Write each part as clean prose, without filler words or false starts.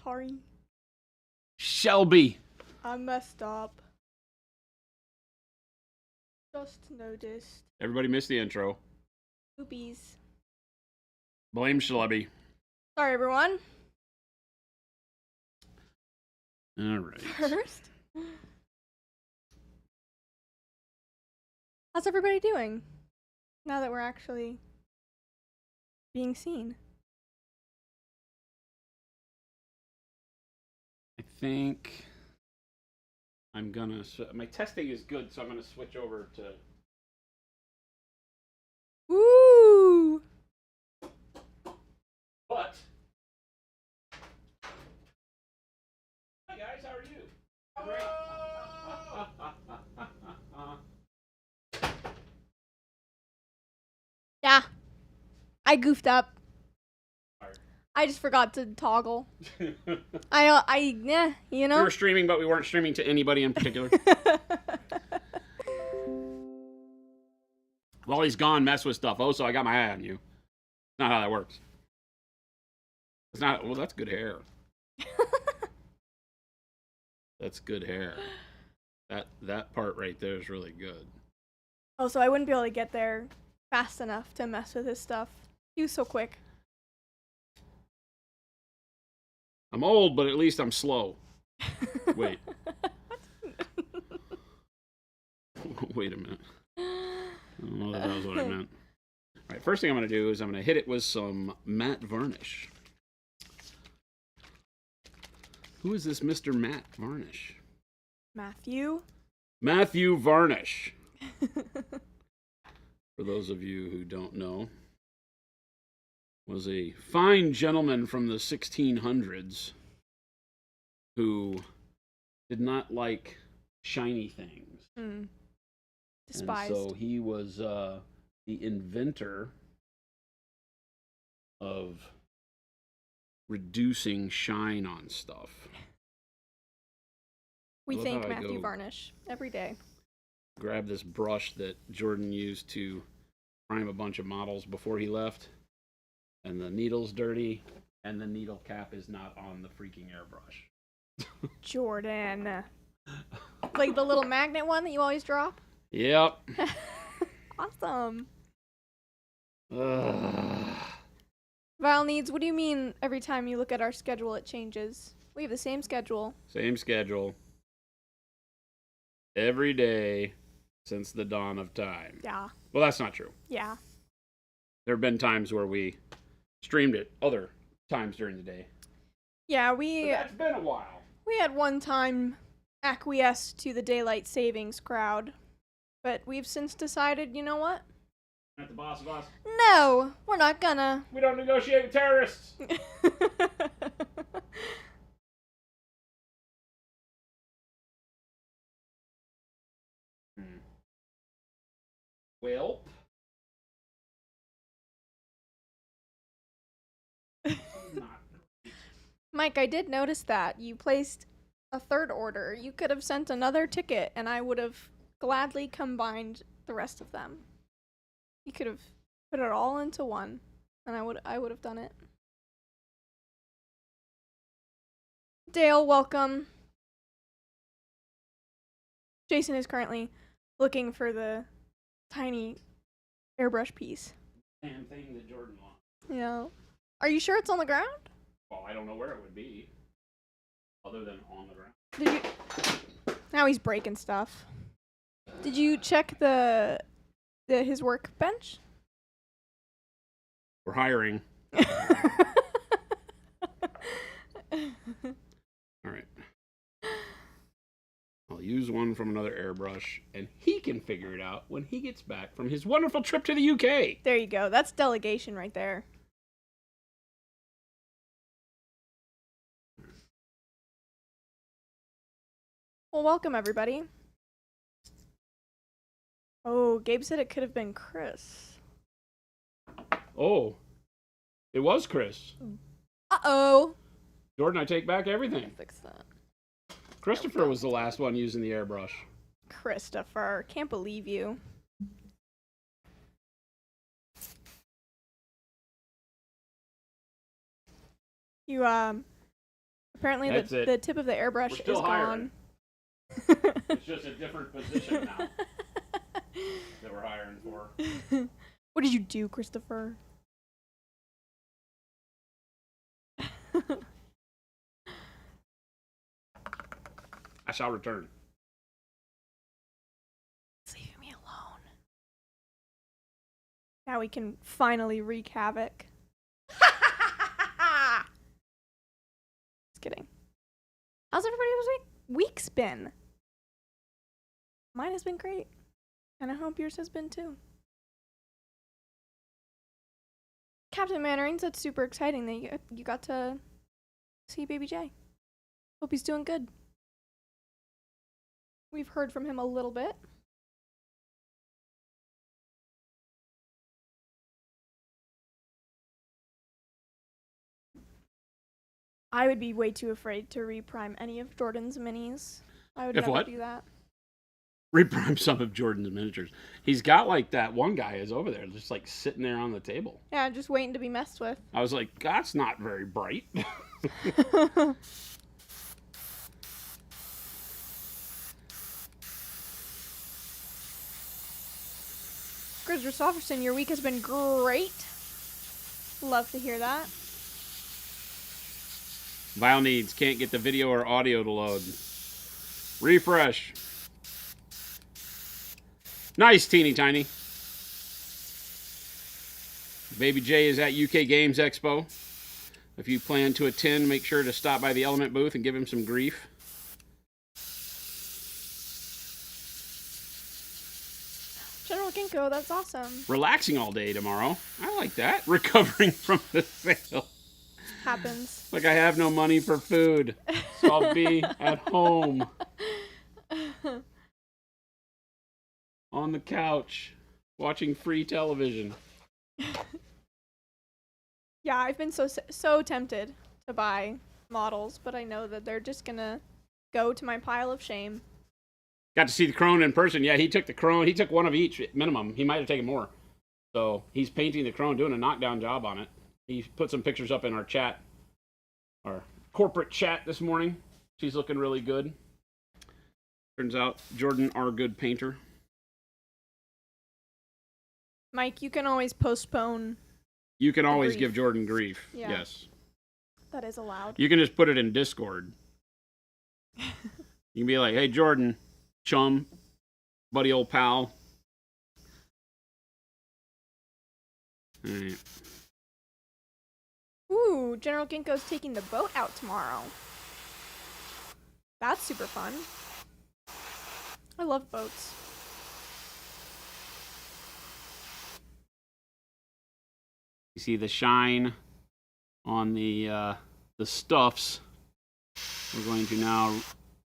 sorry. Shelby. I messed up. Just noticed. Everybody missed the intro. Oopies. Blame Shelby. Sorry, everyone. All right. First. How's everybody doing? Now that we're actually being seen. I think I'm gonna. My testing is good, so I'm gonna switch over to. Woo! But. Hi guys, how are you? Great. Yeah. I goofed up. Sorry. I just forgot to toggle. Yeah, you know? We were streaming, but we weren't streaming to anybody in particular. While he's gone, mess with stuff. Oh, so I got my eye on you. Not how that works. It's not. Well, that's good hair. That's good hair. That part right there is really good. Oh, so I wouldn't be able to get there fast enough to mess with his stuff. He was so quick. I'm old, but at least I'm slow. Wait. Wait a minute. I don't know that was what I meant. All right, first thing I'm going to do is I'm going to hit it with some matte varnish. Who is this Mr. Matte Varnish? Matthew? Matthew Varnish. For those of you who don't know, was a fine gentleman from the 1600s who did not like shiny things. Despised. And so he was the inventor of reducing shine on stuff. We love thank how I Matthew go- Varnish every day. Grab this brush that Jordan used to prime a bunch of models before he left, and the needle's dirty, and the needle cap is not on the freaking airbrush. Jordan. Like the little magnet one that you always drop? Yep. Awesome. Ugh. Val needs, what do you mean every time you look at our schedule it changes? We have the same schedule. Same schedule. Every day since the dawn of time. Yeah. Well, that's not true. Yeah. There have been times where we streamed it other times during the day. Yeah, But that's been a while. we had one time acquiesced to the daylight savings crowd. But we've since decided, you know what? Not the boss of us. No, we're not gonna. We don't negotiate with terrorists. Well. Mike, I did notice that you placed a third order. You could have sent another ticket and I would have gladly combined the rest of them. You could have put it all into one and I would have done it. Dale, welcome. Jason is currently looking for the tiny airbrush piece. Damn thing that Jordan lost. Yeah. Are you sure it's on the ground? Well, I don't know where it would be, other than on the ground. Did you? Now he's breaking stuff. Did you check his workbench? We're hiring. All right. I'll use one from another airbrush, and he can figure it out when he gets back from his wonderful trip to the UK. There you go. That's delegation right there. Well, welcome everybody. Oh, Gabe said it could have been Chris. Oh, it was Chris. Uh-oh. Jordan, I take back everything. Fix that. Christopher was the last one using the airbrush. Christopher, can't believe you. You Apparently That's it. the tip of the We're airbrush is still gone. It's just a different position now that we're hiring for. What did you do, Christopher? I shall return. Leave me alone. Now we can finally wreak havoc. Just kidding. How's everybody's week's been? Mine has been great. And I hope yours has been too. Captain Mandarins, that's super exciting that you got to see Baby J. Hope he's doing good. We've heard from him a little bit. I would be way too afraid to reprime any of Jordan's minis. I would If never what? do that. Reprime some of Jordan's miniatures. He's got like that one guy is over there, just like sitting there on the table. Yeah, just waiting to be messed with. I was like, that's not very bright. Grizzer Sofferson, your week has been great. Love to hear that. Vile needs, can't get the video or audio to load. Refresh. Nice, teeny tiny. Baby J is at UK Games Expo. If you plan to attend, make sure to stop by the Element booth and give him some grief. General Ginkgo, that's awesome. Relaxing all day tomorrow. I like that. Recovering from the sale. Happens. Like I have no money for food, so I'll be at home. On the couch, watching free television. Yeah, I've been so tempted to buy models, but I know that they're just gonna go to my pile of shame. Got to see the Crone in person. Yeah, he took the Crone. He took one of each minimum. He might have taken more. So he's painting the Crone, doing a knockdown job on it. He put some pictures up in our chat, our corporate chat this morning. She's looking really good. Turns out Jordan are a good painter. Mike, you can always postpone. You can always Grief. give Jordan grief. Yeah. Yes. That is allowed. You can just put it in Discord. You can be like, hey, Jordan, chum, buddy old pal. All right. Ooh, General Ginkgo's taking the boat out tomorrow. That's super fun. I love boats. You see the shine on the stuffs. We're going to now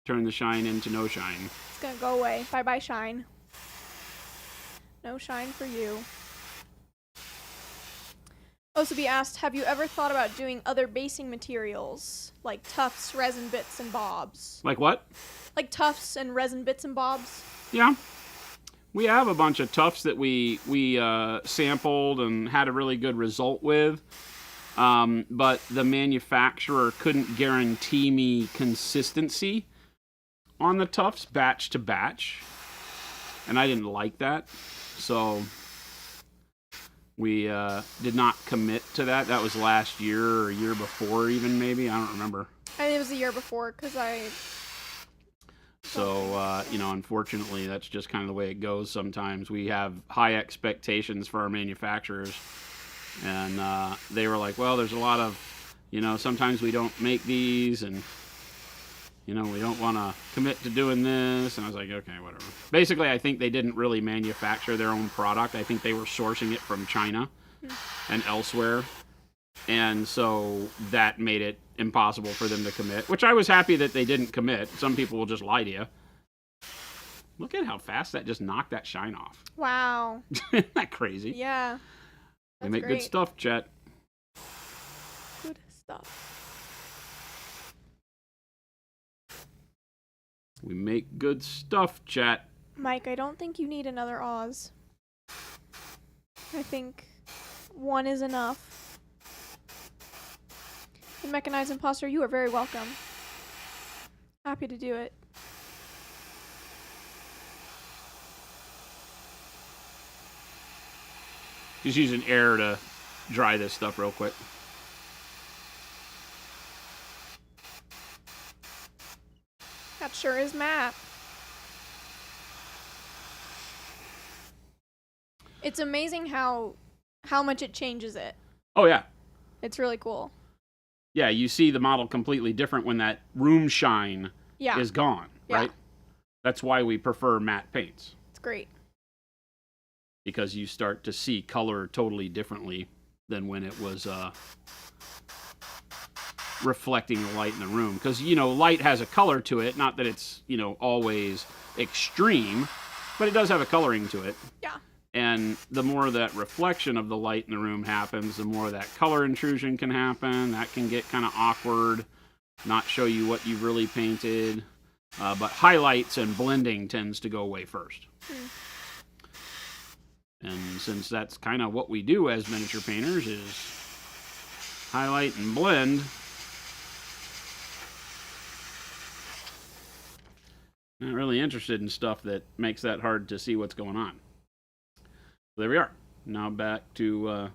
turn the shine into no shine. It's gonna go away. Bye-bye, shine. No shine for you. Also be asked, have you ever thought about doing other basing materials? Like tufts, resin bits, and bobs. Like what? Like tufts and resin bits and bobs? Yeah. We have a bunch of tufts that we sampled and had a really good result with. But the manufacturer couldn't guarantee me consistency on the tufts batch to batch. And I didn't like that. So we did not commit to that. That was last year or a year before even maybe. I don't remember. I think it was the year before because I... So, unfortunately, that's just kind of the way it goes sometimes. We have high expectations for our manufacturers. And they were like, well, there's a lot of, sometimes we don't make these. And, we don't want to commit to doing this. And I was like, okay, whatever. Basically, I think they didn't really manufacture their own product. I think they were sourcing it from China and elsewhere. And so that made it impossible for them to commit, which I was happy that they didn't commit. Some people will just lie to you. Look at how fast that just knocked that shine off. Wow. Isn't that crazy? Yeah. They That's make great. good stuff, Chet. Good stuff. We make good stuff, Chet. Mike, I don't think you need another Oz. I think one is enough. The Mechanized Imposter, you are very welcome. Happy to do it. Just using air to dry this stuff real quick. That sure is matte. It's amazing how much it changes it. Oh, yeah. It's really cool. Yeah, you see the model completely different when that room shine is gone, right? That's why we prefer matte paints. It's great. Because you start to see color totally differently than when it was reflecting the light in the room. Because, you know, light has a color to it. Not that it's, you know, always extreme, but it does have a coloring to it. Yeah. And the more that reflection of the light in the room happens, the more that color intrusion can happen. That can get kind of awkward, not show you what you've really painted. But highlights and blending tends to go away first. And since that's kind of what we do as miniature painters is highlight and blend, not really interested in stuff that makes that hard to see what's going on. So there we are. Now back to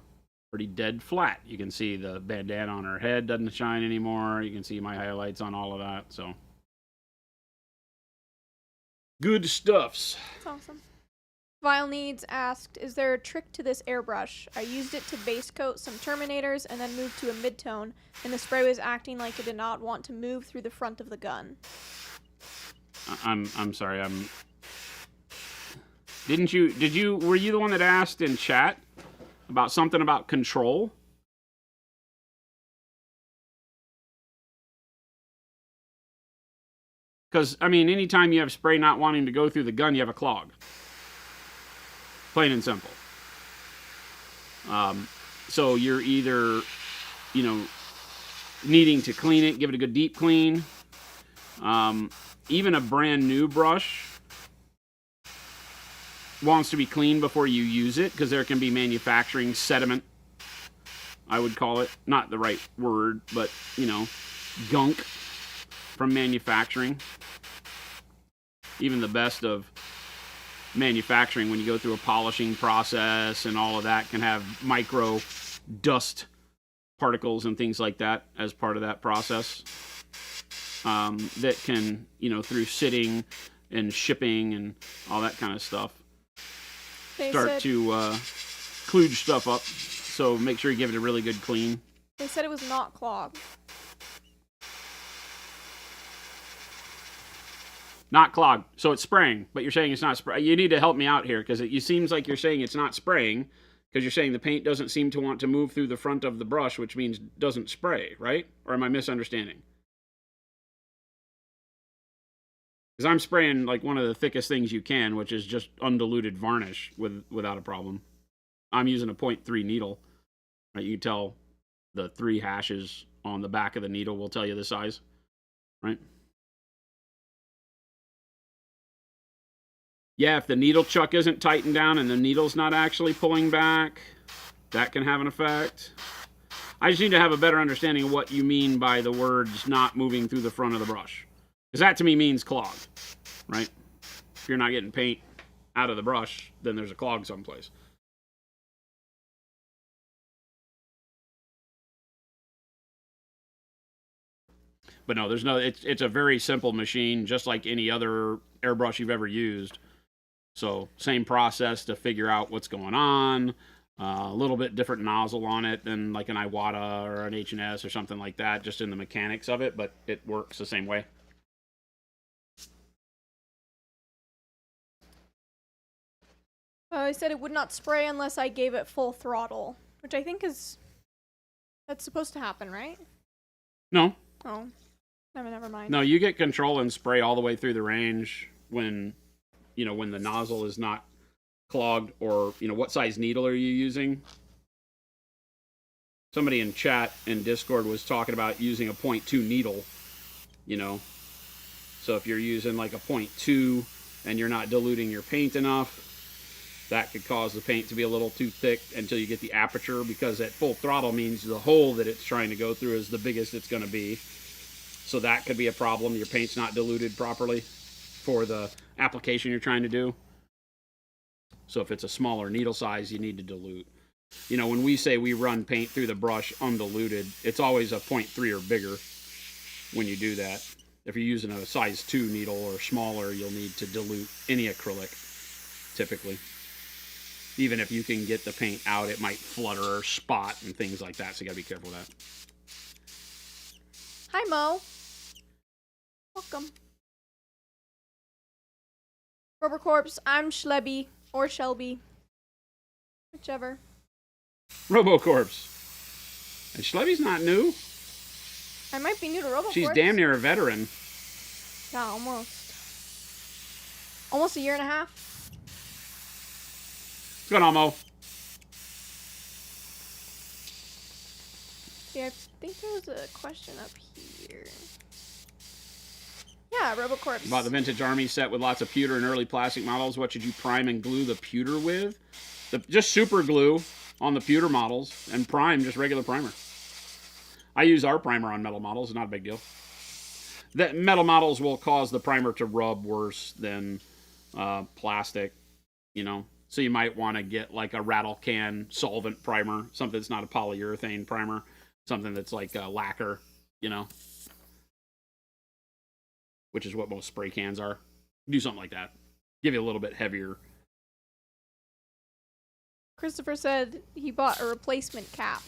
pretty dead flat. You can see the bandana on her head doesn't shine anymore. You can see my highlights on all of that. So good stuffs. That's awesome. Vile Needs asked, is there a trick to this airbrush? I used it to base coat some Terminators and then moved to a midtone, and the spray was acting like it did not want to move through the front of the gun. I'm sorry. Were you the one that asked in chat about something about control? Because, I mean, anytime you have spray not wanting to go through the gun, you have a clog. Plain and simple. So you're either, you know, needing to clean it, give it a good deep clean. Even a brand new brush wants to be cleaned before you use it because there can be manufacturing sediment, I would call it. Not the right word, but, you know, gunk from manufacturing. Even the best of manufacturing, when you go through a polishing process and all of that, can have micro dust particles and things like that as part of that process. That can, you know, through sitting and shipping and all that kind of stuff, start to kludge stuff up. So make sure you give it a really good clean. They said it was not clogged. Not clogged. So it's spraying, but you're saying it's not spraying. You need to help me out here, because it seems like you're saying it's not spraying, because you're saying the paint doesn't seem to want to move through the front of the brush, which means doesn't spray, right? Or am I misunderstanding? Because I'm spraying like one of the thickest things you can, which is just undiluted varnish without a problem. I'm using a 0.3 needle. Right? You can tell the 3 hashes on the back of the needle will tell you the size, right? Yeah, if the needle chuck isn't tightened down and the needle's not actually pulling back, that can have an effect. I just need to have a better understanding of what you mean by the words not moving through the front of the brush. Because that to me means clog, right? If you're not getting paint out of the brush, then there's a clog someplace. But no, there's no, it's a very simple machine, just like any other airbrush you've ever used. So same process to figure out what's going on. A little bit different nozzle on it than like an Iwata or an H&S or something like that, just in the mechanics of it, but it works the same way. I said it would not spray unless I gave it full throttle, which I think that's supposed to happen, right? No. Oh, never mind. No, you get control and spray all the way through the range when, you know, when the nozzle is not clogged, or, you know, what size needle are you using? Somebody in chat in Discord was talking about using a 0.2 needle, you know. So if you're using like a 0.2 and you're not diluting your paint enough, That could cause the paint to be a little too thick until you get the aperture, because at full throttle means the hole that it's trying to go through is the biggest it's going to be. So that could be a problem. Your paint's not diluted properly for the application you're trying to do. So if it's a smaller needle size, you need to dilute. You know, when we say we run paint through the brush undiluted, it's always a 0.3 or bigger when you do that. If you're using a size 2 needle or smaller, you'll need to dilute any acrylic, typically. Even if you can get the paint out, it might flutter or spot and things like that, so you gotta be careful with that. Hi, Mo. Welcome. Rubber Corpse, I'm Schlebby, or Shelby. Whichever. RoboCorpse. And Schlebby's not new. I might be new to RoboCorpse. She's damn near a veteran. Yeah, almost. Almost a year and a half. What's going on, Mo? See, I think there was a question up here. Yeah, RoboCorpse. About the vintage Army set with lots of pewter and early plastic models. What should you prime and glue the pewter with? Just super glue on the pewter models, and prime, just regular primer. I use our primer on metal models. It's not a big deal. The metal models will cause the primer to rub worse than plastic, you know. So you might want to get like a rattle can solvent primer, something that's not a polyurethane primer, something that's like a lacquer, you know, which is what most spray cans are. Do something like that. Give you a little bit heavier. Christopher said he bought a replacement cap.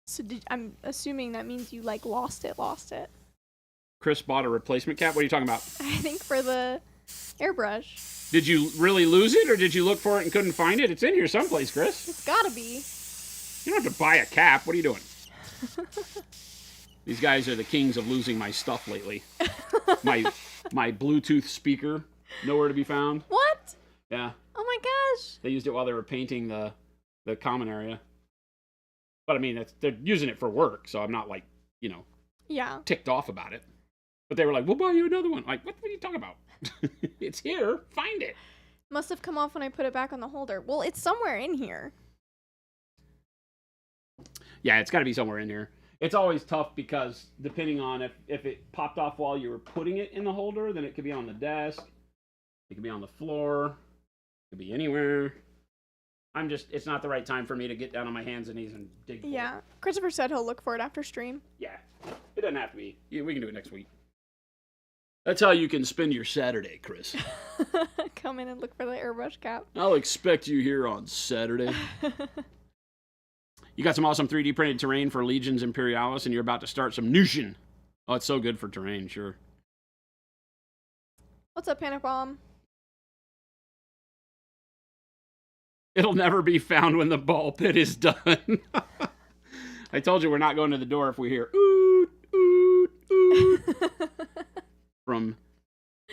So I'm assuming that means you like lost it. Chris bought a replacement cap? What are you talking about? I think for the airbrush. Did you really lose it, or did you look for it and couldn't find it? It's in here someplace, Chris. It's gotta be. You don't have to buy a cap. What are you doing? These guys are the kings of losing my stuff lately. my Bluetooth speaker, nowhere to be found. What? Yeah. Oh my gosh. They used it while they were painting the common area. But I mean, they're using it for work, so I'm not like, you know, Yeah. ticked off about it. But they were like, we'll buy you another one. Like, what are you talking about? It's here. Find it. Must have come off when I put it back on the holder. Well, it's somewhere in here. Yeah, it's got to be somewhere in here. It's always tough because depending on if it popped off while you were putting it in the holder, then it could be on the desk. It could be on the floor. It could be anywhere. It's not the right time for me to get down on my hands and knees and dig for it. Yeah. Christopher said he'll look for it after stream. Yeah. It doesn't have to be. Yeah, we can do it next week. That's how you can spend your Saturday, Chris. Come in and look for the airbrush cap. I'll expect you here on Saturday. You got some awesome 3D printed terrain for Legions Imperialis, and you're about to start some Nushin. Oh, it's so good for terrain, sure. What's up, Panic Bomb? It'll never be found when the ball pit is done. I told you we're not going to the door if we hear oot, oot, oot from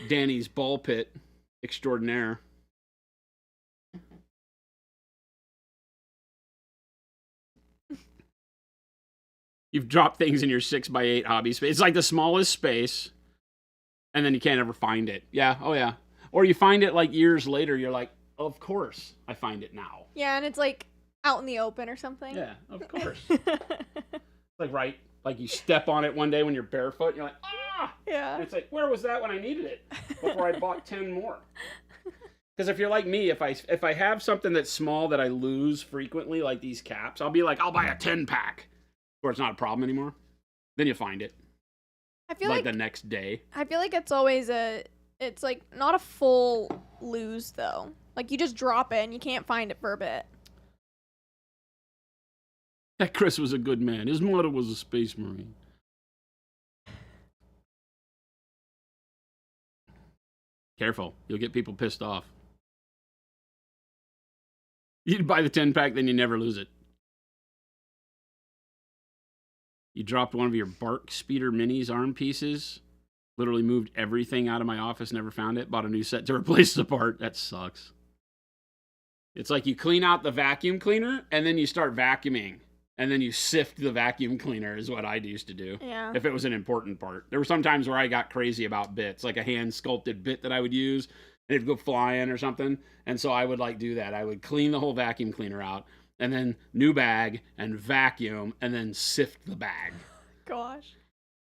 Danny's ball pit extraordinaire. You've dropped things in your 6x8 hobby space. It's like the smallest space, and then you can't ever find it. Yeah, oh yeah. Or you find it like years later, you're like, of course I find it now. Yeah, and it's like out in the open or something. Yeah, of course. Like you step on it one day when you're barefoot, and you're like, ah! Yeah. And it's like, where was that when I needed it? Before I bought 10 more. Because if you're like me, if I have something that's small that I lose frequently, like these caps, I'll be like, I'll buy a 10-pack. Where it's not a problem anymore. Then you find it. I feel like the next day. I feel like it's always it's like not a full lose though. Like you just drop it and you can't find it for a bit. That Chris was a good man. His mother was a space marine. Careful. You'll get people pissed off. You'd buy the 10-pack, then you never lose it. You dropped one of your Bark Speeder Minis arm pieces. Literally moved everything out of my office, never found it. Bought a new set to replace the part. That sucks. It's like you clean out the vacuum cleaner, and then you start vacuuming. And then you sift the vacuum cleaner is what I used to do. Yeah. If it was an important part. There were some times where I got crazy about bits, like a hand-sculpted bit that I would use. and it'd go flying or something. And so I would like do that. I would clean the whole vacuum cleaner out, and then new bag and vacuum, and then sift the bag. Gosh.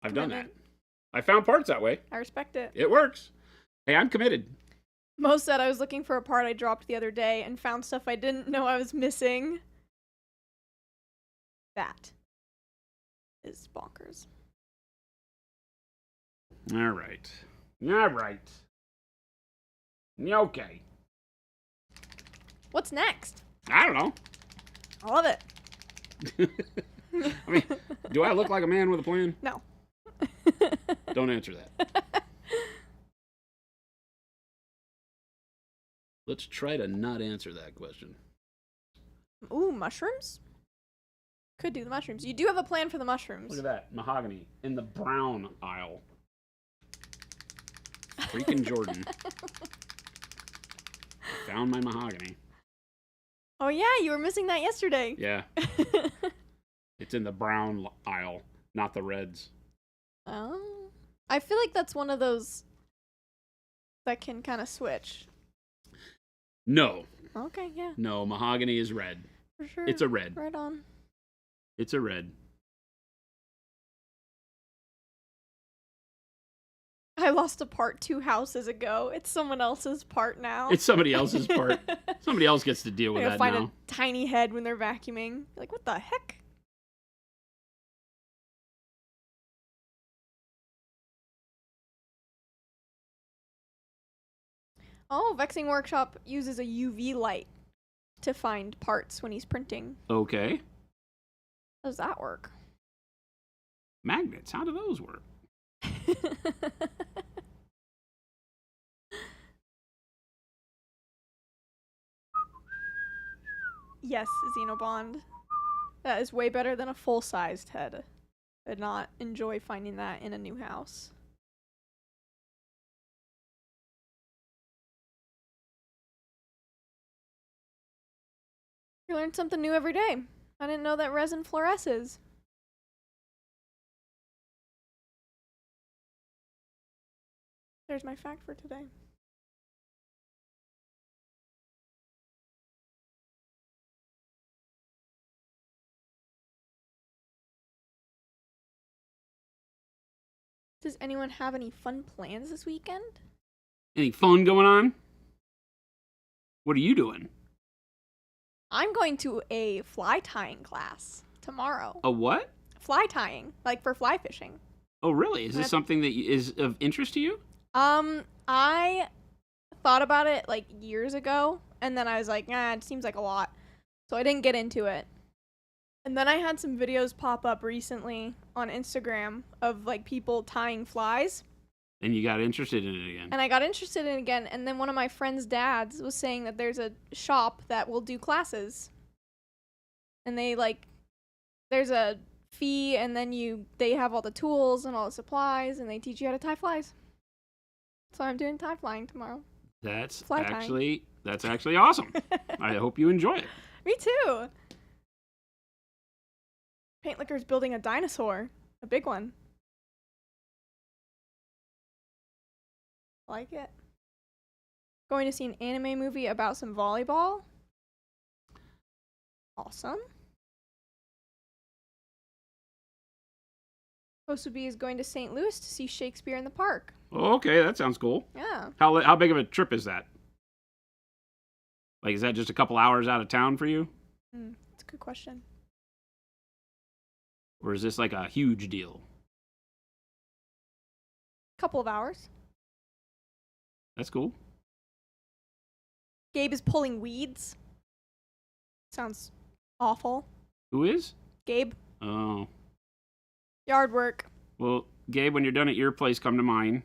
I've done that. I found parts that way. I respect it. It works. Hey, I'm committed. Mo said I was looking for a part I dropped the other day and found stuff I didn't know I was missing. That is bonkers. All right. All right. Okay. What's next? I don't know. I love it. I mean, do I look like a man with a plan? No. Don't answer that. Let's try to not answer that question. Ooh, mushrooms? Could do the mushrooms. You do have a plan for the mushrooms. Look at that. Mahogany in the brown aisle. Freaking Jordan. Found my mahogany. Oh yeah, you were missing that yesterday. Yeah. It's in the brown aisle, not the reds. Oh. I feel like that's one of those that can kind of switch. No. Okay, yeah. No, mahogany is red. For sure. It's a red. Right on. It's a red. I lost a part 2 houses ago. It's someone else's part now. It's somebody else's part. Somebody else gets to deal with I that find now. a tiny head when they're vacuuming. Like, what the heck? Oh, Vexing Workshop uses a UV light to find parts when he's printing. Okay. How does that work? Magnets, how do those work? Yes, Xenobond. That is way better than a full-sized head. I did not enjoy finding that in a new house. You learn something new every day. I didn't know that resin fluoresces. There's my fact for today. Does anyone have any fun plans this weekend? Any fun going on? What are you doing? I'm going to a fly tying class tomorrow. A what? Fly tying, like for fly fishing. Oh, really? Is this something that is of interest to you? I thought about it like years ago, and then I was like, nah, it seems like a lot. So I didn't get into it. And then I had some videos pop up recently on Instagram of like people tying flies. And you got interested in it again. And I got interested in it again, and then one of my friend's dads was saying that there's a shop that will do classes. And they like, there's a fee, and then they have all the tools and all the supplies, and they teach you how to tie flies. So I'm doing tie flying tomorrow. That's Fly tying. actually awesome. I hope you enjoy it. Me too. Paint Licker's building a dinosaur, a big one. Like it. Going to see an anime movie about some volleyball. Awesome. Osubi is going to St. Louis to see Shakespeare in the Park. Oh, okay, that sounds cool. Yeah. How big of a trip is that? Like, is that just a couple hours out of town for you? That's a good question. Or is this like a huge deal? Couple of hours. That's cool. Gabe is pulling weeds. Sounds awful. Who is? Gabe. Oh. Yard work. Well, Gabe, when you're done at your place, come to mine.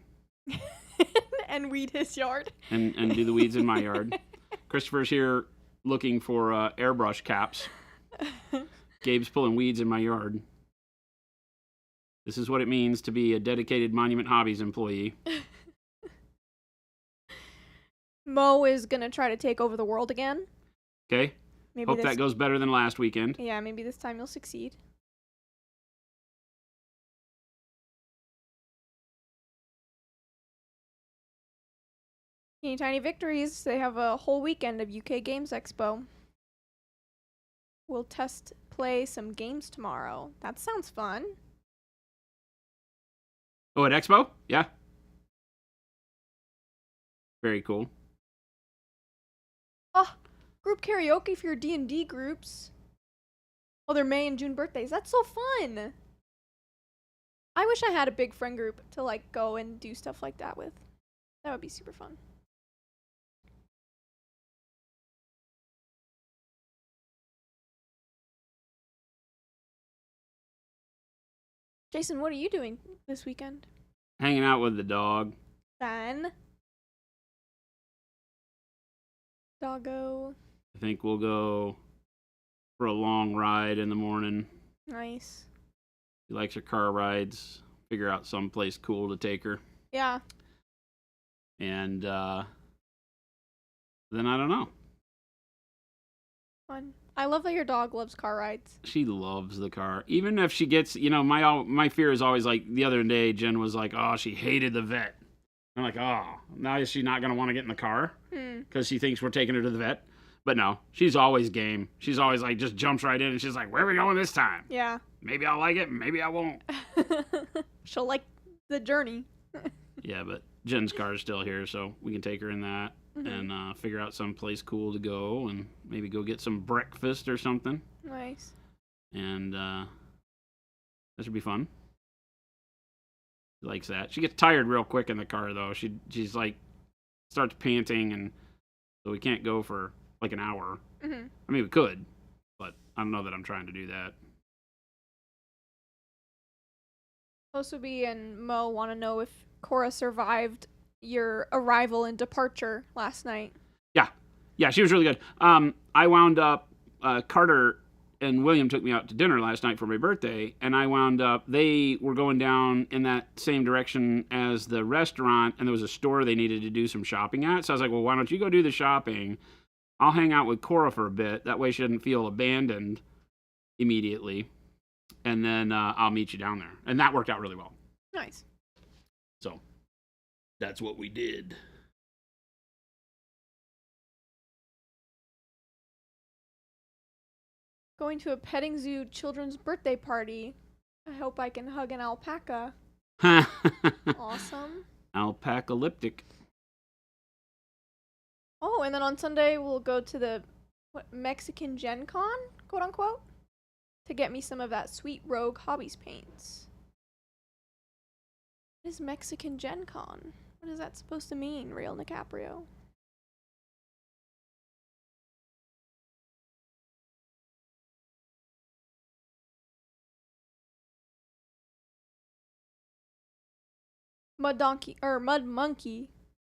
And weed his yard. And do the weeds in my yard. Christopher's here looking for airbrush caps. Gabe's pulling weeds in my yard. This is what it means to be a dedicated Monument Hobbies employee. Mo is gonna try to take over the world again. Okay? Maybe Hope that goes better than last weekend. Yeah, maybe this time you'll succeed. Teeny Tiny Victories, they have a whole weekend of UK Games Expo. We'll test play some games tomorrow. That sounds fun. Oh, at Expo? Yeah. Very cool. Oh, group karaoke for your D&D groups. Oh, they're May and June birthdays. That's so fun. I wish I had a big friend group to like go and do stuff like that with. That would be super fun. Jason, what are you doing this weekend? Hanging out with the dog. Fun. Doggo. I think we'll go for a long ride in the morning. Nice. She likes her car rides. Figure out someplace cool to take her. Yeah. And then I don't know. Fun. I love that your dog loves car rides. She loves the car. Even if she gets, my fear is always like the other day, Jen was like, oh, she hated the vet. I'm like, oh, now is she not going to want to get in the car? Because she thinks we're taking her to the vet. But no, she's always game. She's always like, just jumps right in and she's like, where are we going this time? Yeah. Maybe I'll like it, maybe I won't. She'll like the journey. Yeah, but Jen's car is still here, so we can take her in that and figure out some place cool to go and maybe go get some breakfast or something. Nice. And that should be fun. She likes that. She gets tired real quick in the car, though. She's like, starts panting, and so we can't go for like an hour. I mean, we could, but I don't know that I'm trying to do that. Osubi and Mo want to know if Cora survived your arrival and departure last night. Yeah, she was really good. I wound up, Carter and William took me out to dinner last night for my birthday, and I wound up, they were going down in that same direction as the restaurant, and there was a store they needed to do some shopping at. So I was like, well, why don't you go do the shopping? I'll hang out with Cora for a bit. That way she doesn't feel abandoned immediately. And then I'll meet you down there. And that worked out really well. Nice. So that's what we did. Going to a petting zoo children's birthday party. I hope I can hug an alpaca. Awesome. Alpacalyptic. Oh, and then on Sunday we'll go to the Mexican Gen Con, quote unquote, to get me some of that sweet Rogue Hobbies paints. What is Mexican Gen Con? What is that supposed to mean, Real DiCaprio? Mud Monkey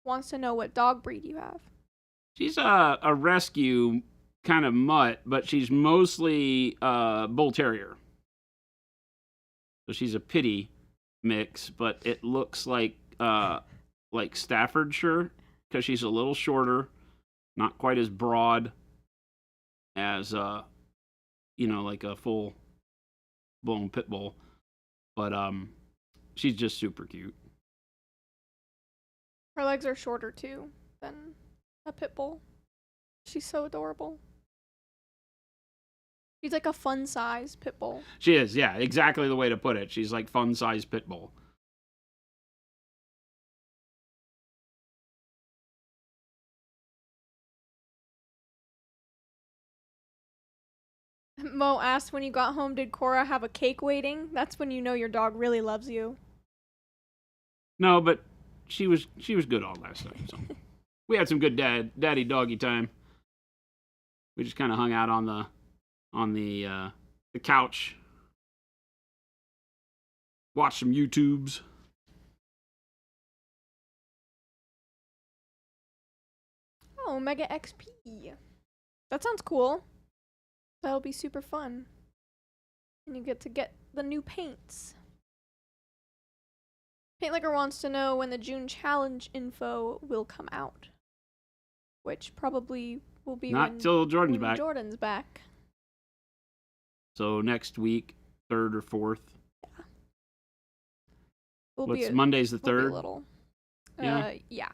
wants to know what dog breed you have. She's a rescue kind of mutt, but she's mostly bull terrier. So she's a pity mix, but it looks like Staffordshire because she's a little shorter, not quite as broad as like a full blown pit bull, but she's just super cute. Her legs are shorter too than a pit bull. She's so adorable. She's like a fun size pit bull. She is, yeah, exactly the way to put it. She's like fun size pit bull. Mo asked when you got home, did Cora have a cake waiting? That's when you know your dog really loves you. No, but she was good all last night. So we had some good daddy doggy time. We just kind of hung out on the couch, watched some YouTubes. Oh, Mega XP. That sounds cool. That'll be super fun. And you get to get the new paints. Paintlicker wants to know when the June challenge info will come out. Which probably will be Not till Jordan's back. Jordan's back. So next week, 3rd or 4th. Yeah. Monday's the 3rd? Little. Yeah. Yeah.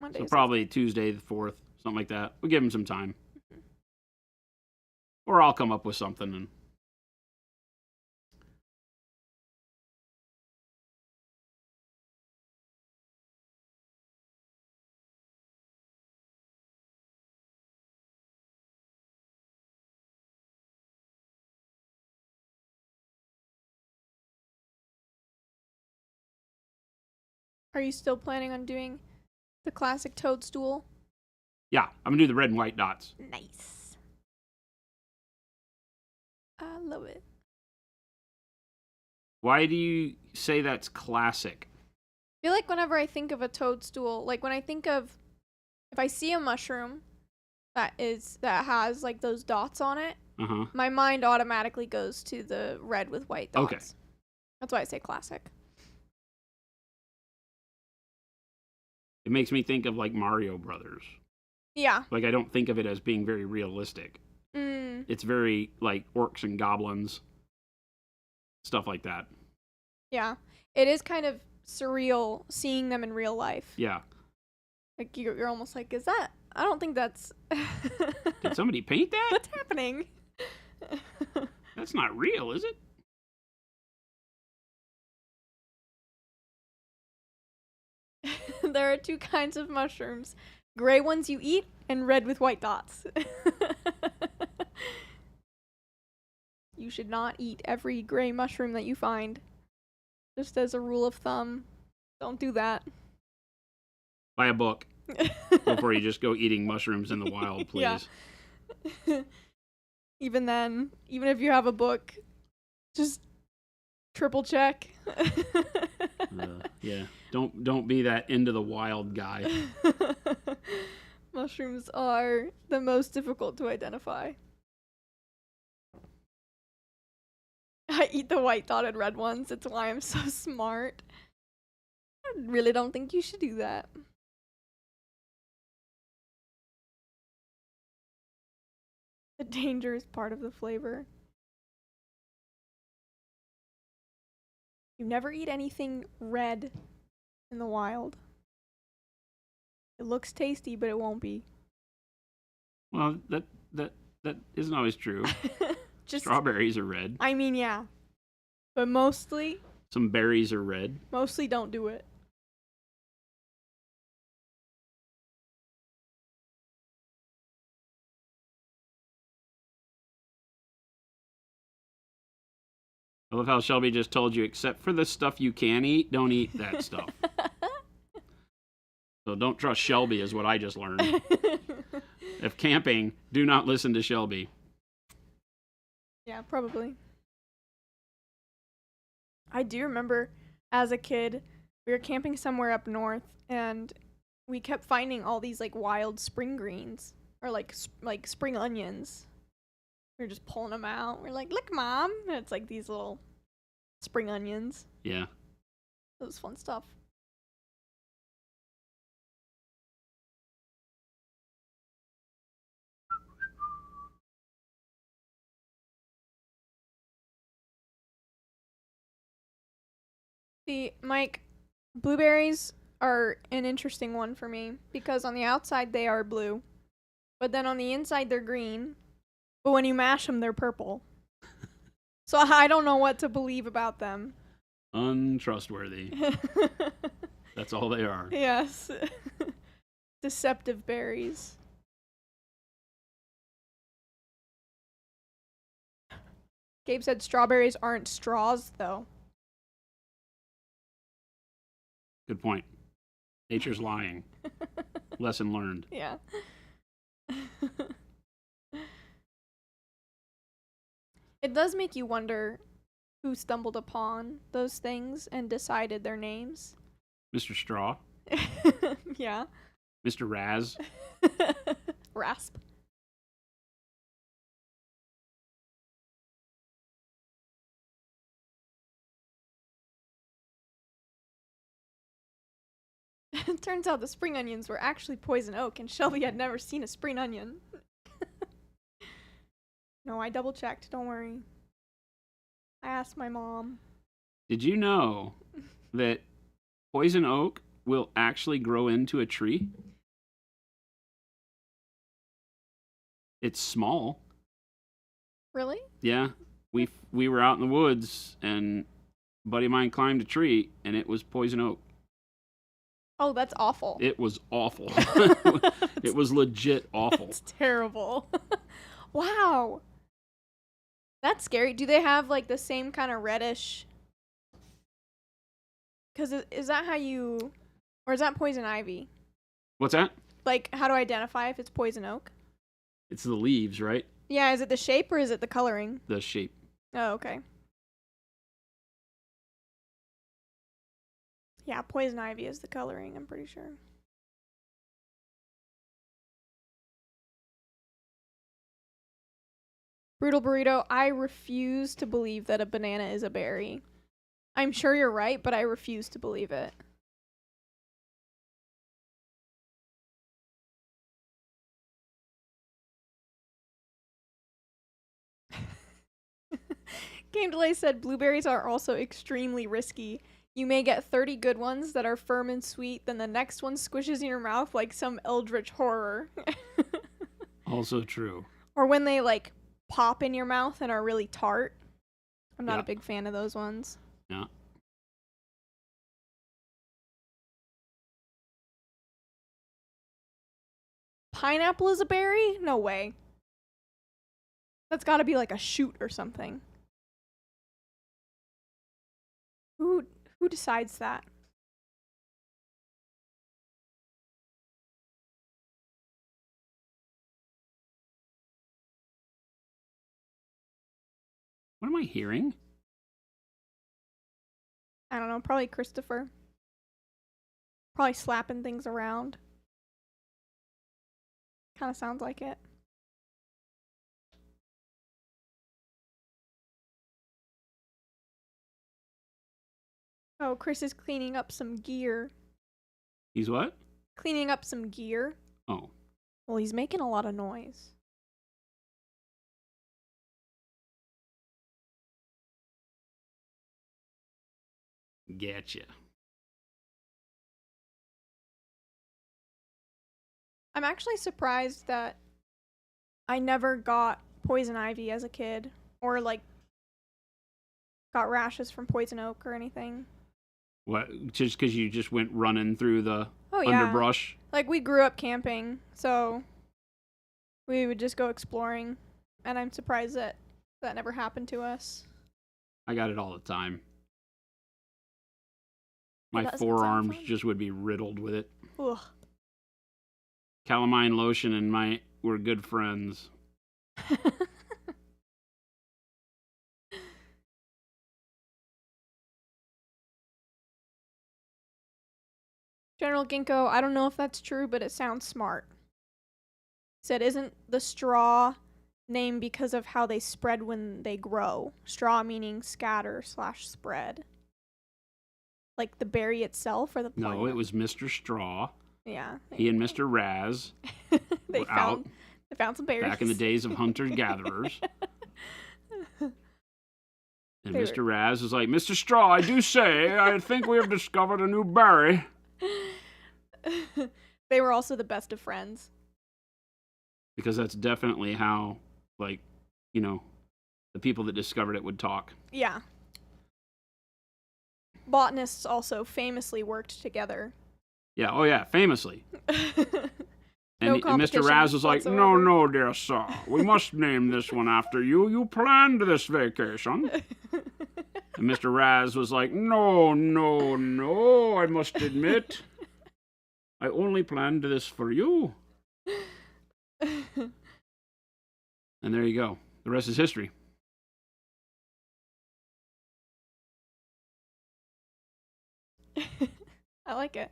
Monday So is probably Tuesday the 4th, something like that. We'll give him some time. Or I'll come up with something. And Are you still planning on doing the classic toadstool? yeah, I'm going to do the red and white dots. Nice. I love it. Why do you say that's classic? I feel like whenever I think of a toadstool, like when I think of, if I see a mushroom that has like those dots on it, Uh-huh. my mind automatically goes to the red with white dots. Okay. That's why I say classic. It makes me think of like Mario Brothers. Yeah. Like I don't think of it as being very realistic. Mm. It's very like orcs and goblins, stuff like that. Yeah. It is kind of surreal seeing them in real life. Yeah. Like you're almost like, is that? I don't think that's. Did somebody paint that? What's happening? That's not real, is it? There are two kinds of mushrooms. Gray ones you eat and red with white dots. You should not eat every gray mushroom that you find. Just as a rule of thumb, don't do that. Buy a book before you just go eating mushrooms in the wild, please. Yeah. Even then, even if you have a book, just triple check. Yeah. Don't be that into the wild guy. Mushrooms are the most difficult to identify. I eat the white dotted red ones. It's why I'm so smart. I really don't think you should do that. The danger is part of the flavor. You never eat anything red in the wild. It looks tasty, but it won't be. Well, that isn't always true. Just Strawberries are red. I mean, yeah. But mostly Some berries are red. don't do it. I love how Shelby just told you, except for the stuff you can eat, don't eat that stuff. So don't trust Shelby is what I just learned. If camping, do not listen to Shelby. Yeah, probably. I do remember as a kid, we were camping somewhere up north and we kept finding all these like wild spring greens or like spring onions. We were just pulling them out. We're like, "Look, Mom." And it's like these little spring onions. Yeah. It was fun stuff. See, Mike, blueberries are an interesting one for me because on the outside they are blue, but then on the inside they're green. But when you mash them, they're purple. So I don't know what to believe about them. Untrustworthy. That's all they are. Yes. Deceptive berries. Gabe said strawberries aren't straws, though. Good point. Nature's lying. Lesson learned. Yeah. It does make you wonder who stumbled upon those things and decided their names. Mr. Straw. Yeah. Mr. Raz. Rasp. It turns out the spring onions were actually poison oak, and Shelby had never seen a spring onion. No, I double checked. Don't worry. I asked my mom. Did you know that poison oak will actually grow into a tree? It's small. Really? Yeah. We were out in the woods, and a buddy of mine climbed a tree, and it was poison oak. Oh, that's awful. It was awful. It was legit awful. It's terrible. Wow. That's scary. Do they have like the same kind of reddish? Because is that how you, or is that poison ivy? What's that? Like, how to identify if it's poison oak? It's the leaves, right? Yeah, is it the shape or is it the coloring? The shape. Oh, okay. Yeah, poison ivy is the coloring, I'm pretty sure. Brutal Burrito, I refuse to believe that a banana is a berry. I'm sure you're right, but I refuse to believe it. Game Delay said blueberries are also extremely risky. You may get 30 good ones that are firm and sweet, then the next one squishes in your mouth like some eldritch horror. Also true. Or when they like pop in your mouth and are really tart. I'm not a big fan of those ones. Yeah. Pineapple is a berry? No way. That's gotta be like a shoot or something. Who decides that? What am I hearing? I don't know, probably Christopher. Probably slapping things around. Kind of sounds like it. Oh, Chris is cleaning up some gear. He's what? Cleaning up some gear. Oh. Well, he's making a lot of noise. Getcha. I'm actually surprised that I never got poison ivy as a kid. Or, like, got rashes from poison oak or anything. What? Just because you just went running through the yeah. underbrush? Like, we grew up camping, so we would just go exploring. And I'm surprised that that never happened to us. I got it all the time. Well, My that doesn't sound forearms fun. just would be riddled with it. Ugh. Calamine lotion and were good friends. General Ginkgo, I don't know if that's true, but it sounds smart. Said, isn't the straw named because of how they spread when they grow? Straw meaning scatter / spread. Like the berry itself or the plant? No, it was Mr. Straw. Yeah. He and Mr. Raz they were out found some berries. back in the days of hunter-gatherers. And They Mr. Raz was like, Mr. Straw, I do say, I think we have discovered a new berry. They were also the best of friends. Because that's definitely how, like, you know, the people that discovered it would talk. Yeah. Botanists also famously worked together. Yeah, oh yeah, famously. No And Mr. Raz was like, no, whatsoever. no, dear sir, we must name this one after you. You planned this vacation. And Mr. Raz was like, no, no, no, I must admit, I only planned this for you. And there you go. The rest is history. I like it.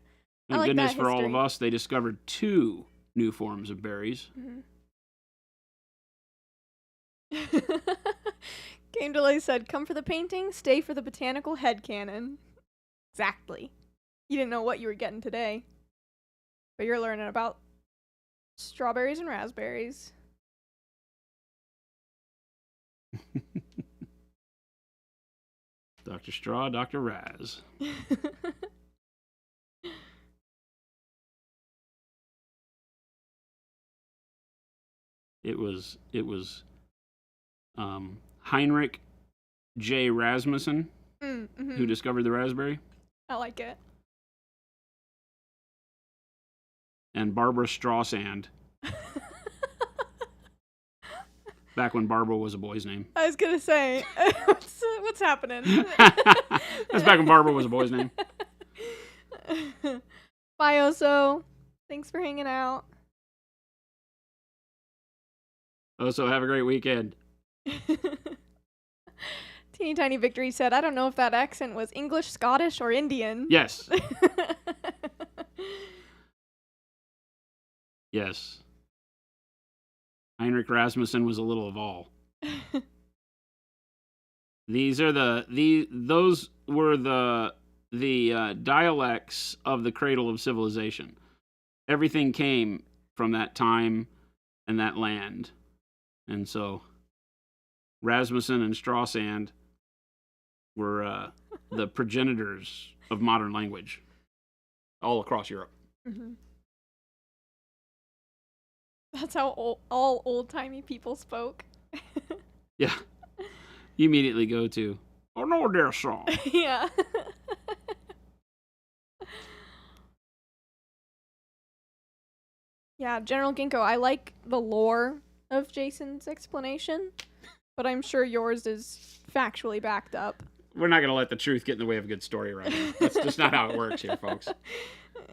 Thank like goodness that for all of history. us, they discovered 2 new forms of berries. Game Delay said, come for the painting, stay for the botanical headcanon. Exactly. You didn't know what you were getting today. But you're learning about strawberries and raspberries. Dr. Straw, Dr. Raz. It was Heinrich J. Rasmussen who discovered the raspberry, I like it. and Barbara Strawsand. Back when Barbara was a boy's name. I was gonna say, what's happening? That's back when Barbara was a boy's name. Bye, Oso. Thanks for hanging out. Also, have a great weekend. Teeny Tiny Victory said, I don't know if that accent was English, Scottish, or Indian. Yes. Yes. Heinrich Rasmussen was a little of all. Those were the dialects of the cradle of civilization. Everything came from that time and that land. And so Rasmussen and Strawsand were the progenitors of modern language all across Europe. Mm-hmm. That's how all old-timey people spoke. Yeah. You immediately go to, oh no, dear song. Yeah. Yeah, General Ginkgo, I like the lore of Jason's explanation, but I'm sure yours is factually backed up. We're not going to let the truth get in the way of a good story right now. That's just not how it works here, folks.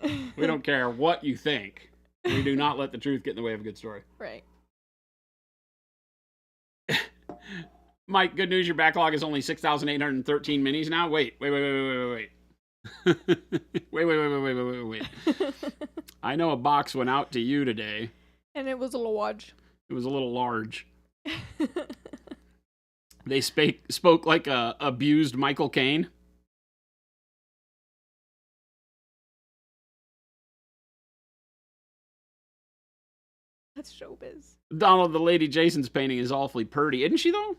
We don't care what you think. We do not let the truth get in the way of a good story. Right. Mike, good news. Your backlog is only 6,813 minis now. Wait. Wait. Wait. I know a box went out to you today. And it was a large. It was a little large. They spoke like a abused Michael Caine. That's showbiz. Donald, the lady Jason's painting is awfully purty, isn't she though?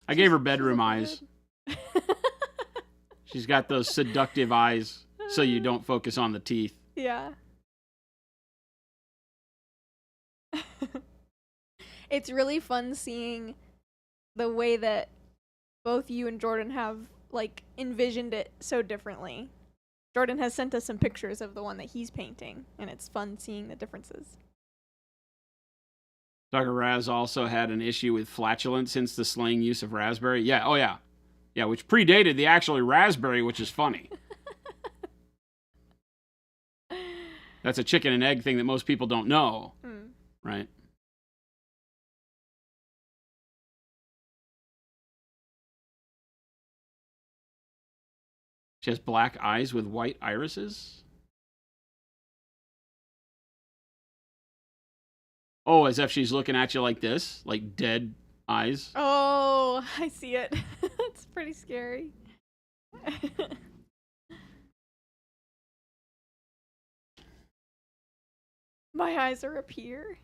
I gave her bedroom eyes. She's got those seductive eyes, so you don't focus on the teeth. Yeah. It's really fun seeing the way that both you and Jordan have, like, envisioned it so differently. Jordan has sent us some pictures of the one that he's painting, and it's fun seeing the differences. Dr. Raz also had an issue with flatulence since the slang use of raspberry. Yeah, oh yeah. Yeah, which predated the actual raspberry, which is funny. That's a chicken and egg thing that most people don't know, right? She has black eyes with white irises. Oh, as if she's looking at you like this, like dead eyes. Oh, I see it. It's pretty scary. My eyes are up here.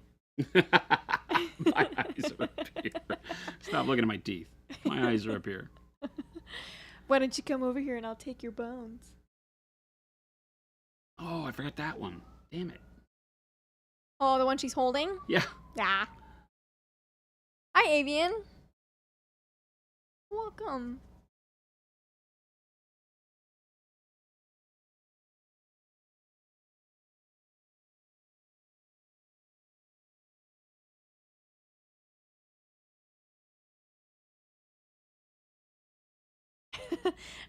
My eyes are up here. Stop looking at my teeth. My eyes are up here. Why don't you come over here and I'll take your bones? Oh, I forgot that one. Damn it. Oh, the one she's holding? Yeah. Yeah. Hi, Avian. Welcome.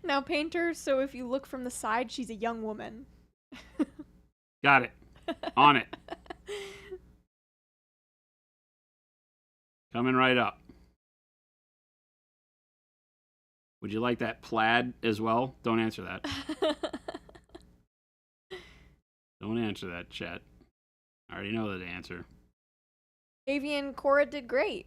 Now paint her so if you look from the side, she's a young woman. Got it. On it. Coming right up. Would you like that plaid as well? Don't answer that. Don't answer that, chat. I already know the answer. Avian, Cora did great.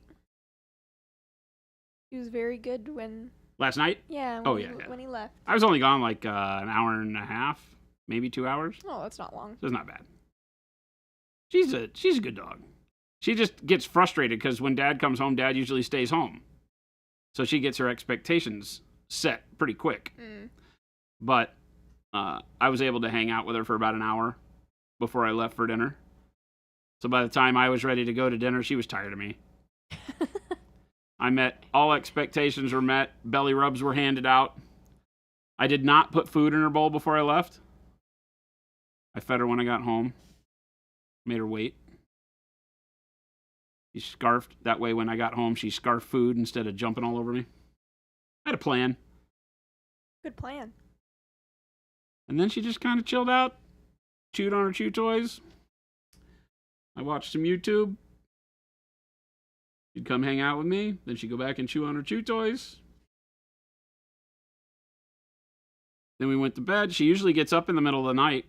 He was very good when... Last night? Yeah. When he left. I was only gone like an hour and a half, maybe 2 hours. Oh, that's not long. So it's not bad. She's a good dog. She just gets frustrated because when Dad comes home, Dad usually stays home. So she gets her expectations set pretty quick. But I was able to hang out with her for about an hour before I left for dinner. So by the time I was ready to go to dinner, she was tired of me. I met, all expectations were met. Belly rubs were handed out. I did not put food in her bowl before I left. I fed her when I got home. Made her wait. She scarfed. That way when I got home, she scarfed food instead of jumping all over me. I had a plan. Good plan. And then she just kind of chilled out. Chewed on her chew toys. I watched some YouTube. She'd come hang out with me. Then she'd go back and chew on her chew toys. Then we went to bed. She usually gets up in the middle of the night.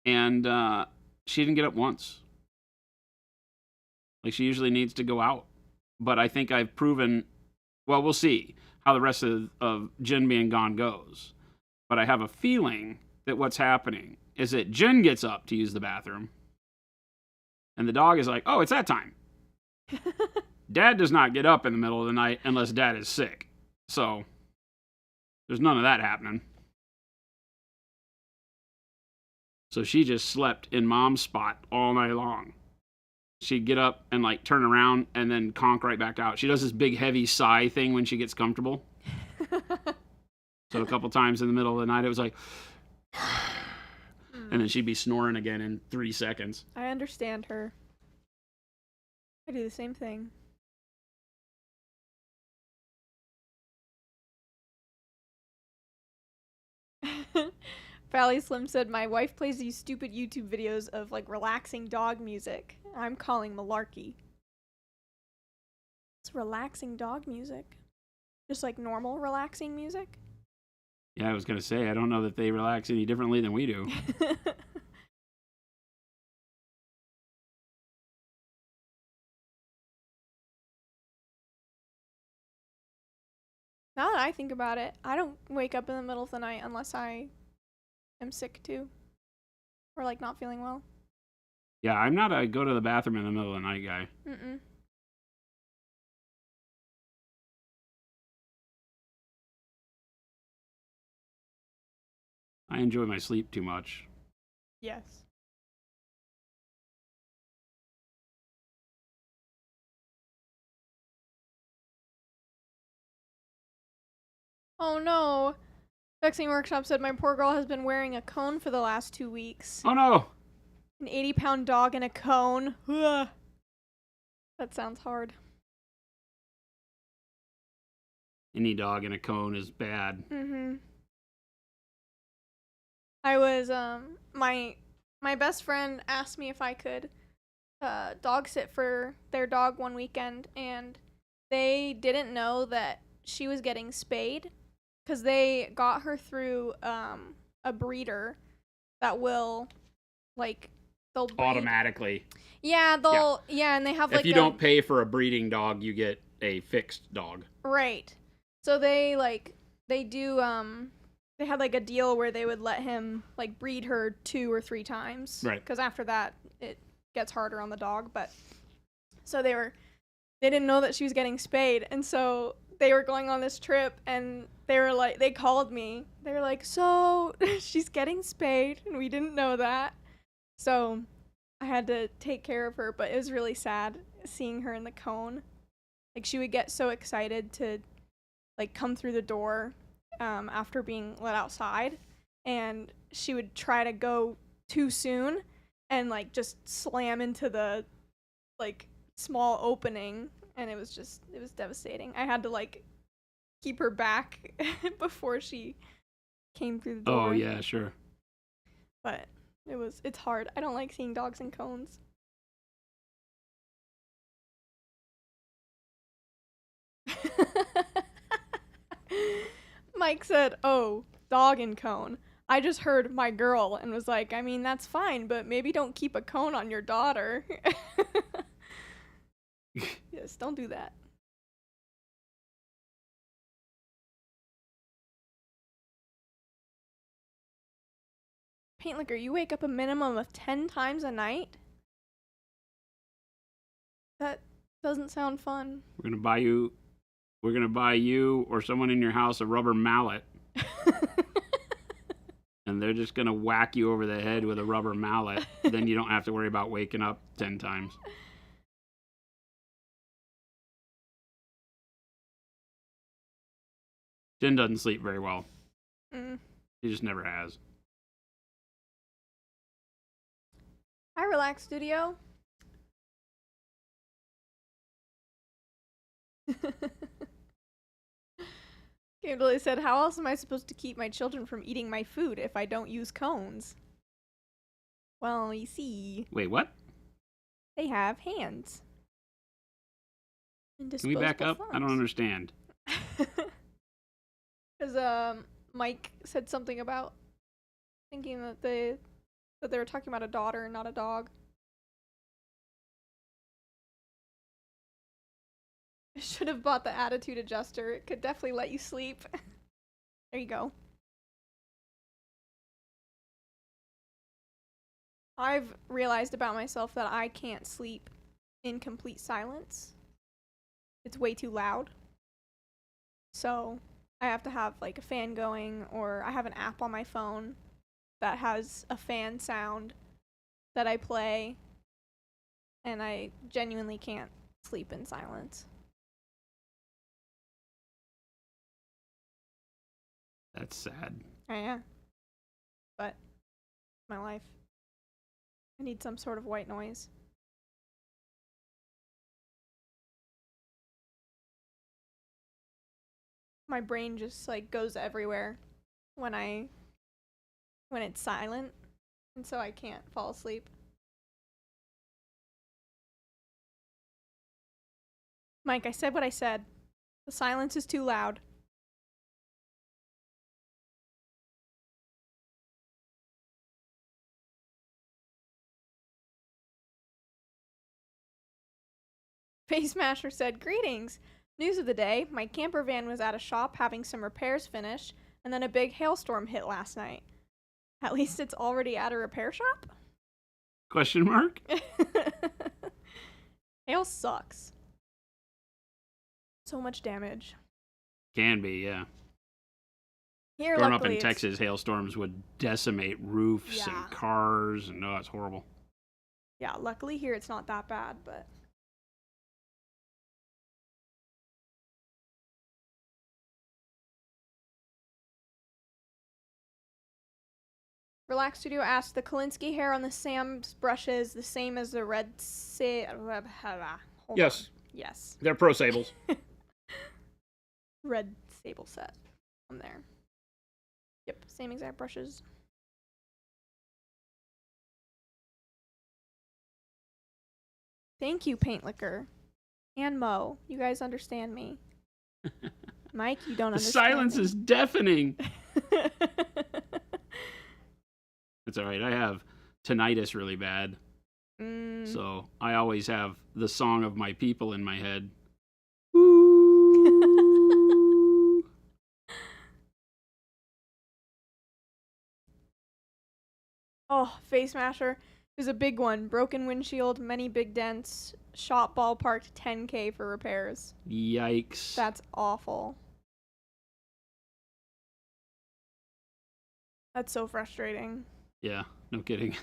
And she didn't get up once. Like, she usually needs to go out. But I think I've proven, well, we'll see how the rest of Jen being gone goes. But I have a feeling that what's happening is that Jen gets up to use the bathroom. And the dog is like, oh, it's that time. Dad does not get up in the middle of the night unless Dad is sick. So, there's none of that happening. So she just slept in Mom's spot all night long. She'd get up and like turn around and then conk right back out. She does this big heavy sigh thing when she gets comfortable. So a couple times in the middle of the night, it was like, and then she'd be snoring again in 3 seconds. I understand her. I do the same thing. Valley Slim said, my wife plays these stupid YouTube videos of like relaxing dog music. I'm calling malarkey. It's relaxing dog music. Just like normal relaxing music. Yeah, I was going to say, I don't know that they relax any differently than we do. Now that I think about it, I don't wake up in the middle of the night unless I am sick too. Or like not feeling well. Yeah, I'm not a go to the bathroom in the middle of the night guy. Mm-mm. I enjoy my sleep too much. Yes. Oh no. Vexing Workshop said, my poor girl has been wearing a cone for the last 2 weeks. Oh no! An 80-pound dog in a cone. Ugh. That sounds hard. Any dog in a cone is bad. Mm-hmm. I was, my best friend asked me if I could dog sit for their dog one weekend, and they didn't know that she was getting spayed, because they got her through a breeder that will, like, they'll breed. Automatically. Yeah, and they have like if you don't pay for a breeding dog, you get a fixed dog. Right. So they had like a deal where they would let him like breed her 2 or 3 times. Right. Because after that it gets harder on the dog. But so they didn't know that she was getting spayed, and so they were going on this trip, and they called me. They were like, so she's getting spayed, and we didn't know that. So I had to take care of her, but it was really sad seeing her in the cone. Like, she would get so excited to like come through the door after being let outside, and she would try to go too soon and like just slam into the like small opening, and it was devastating. I had to like keep her back before she came through the door. Oh yeah, sure. But it's hard. I don't like seeing dogs in cones. Mike said, oh, dog and cone. I just heard my girl and was like, I mean, that's fine, but maybe don't keep a cone on your daughter. Yes, don't do that. Paint Liquor, you wake up a minimum of 10 times a night? That doesn't sound fun. We're gonna buy you or someone in your house a rubber mallet. and they're just going to whack you over the head with a rubber mallet. Then you don't have to worry about waking up 10 times. Jen doesn't sleep very well. She just never has. Hi, Relax Studio. Kimberly said, how else am I supposed to keep my children from eating my food if I don't use cones? Well, you see. Wait, what? They have hands. Can we back up? I don't understand. Because Mike said something about thinking that they were talking about a daughter and not a dog. I should have bought the attitude adjuster. It could definitely let you sleep. There you go. I've realized about myself that I can't sleep in complete silence. It's way too loud. So I have to have like a fan going, or I have an app on my phone that has a fan sound that I play, and I genuinely can't sleep in silence. That's sad. Yeah. But my life. I need some sort of white noise. My brain just like goes everywhere when it's silent, and so I can't fall asleep. Mike, I said what I said. The silence is too loud. Face Smasher said, greetings! News of the day, my camper van was at a shop having some repairs finished, and then a big hailstorm hit last night. At least it's already at a repair shop? Question mark? Hail sucks. So much damage. Can be, yeah. Here, Growing up luckily, in Texas, hailstorms would decimate roofs and cars, and it's horrible. Yeah, luckily here it's not that bad, but... Relax Studio asked, the Kolinsky hair on the Sam's brushes the same as the red Yes. Yes. They're Pro Sables. Red sable set on there. Yep, same exact brushes. Thank you, Paint Liquor. And Mo. You guys understand me. Mike, you don't understand. The silence me. is deafening. It's all right. I have tinnitus really bad. So I always have the song of my people in my head. Oh, Face Masher is a big one. Broken windshield, many big dents. Shop ballparked 10K for repairs. Yikes. That's awful. That's so frustrating. Yeah, no kidding.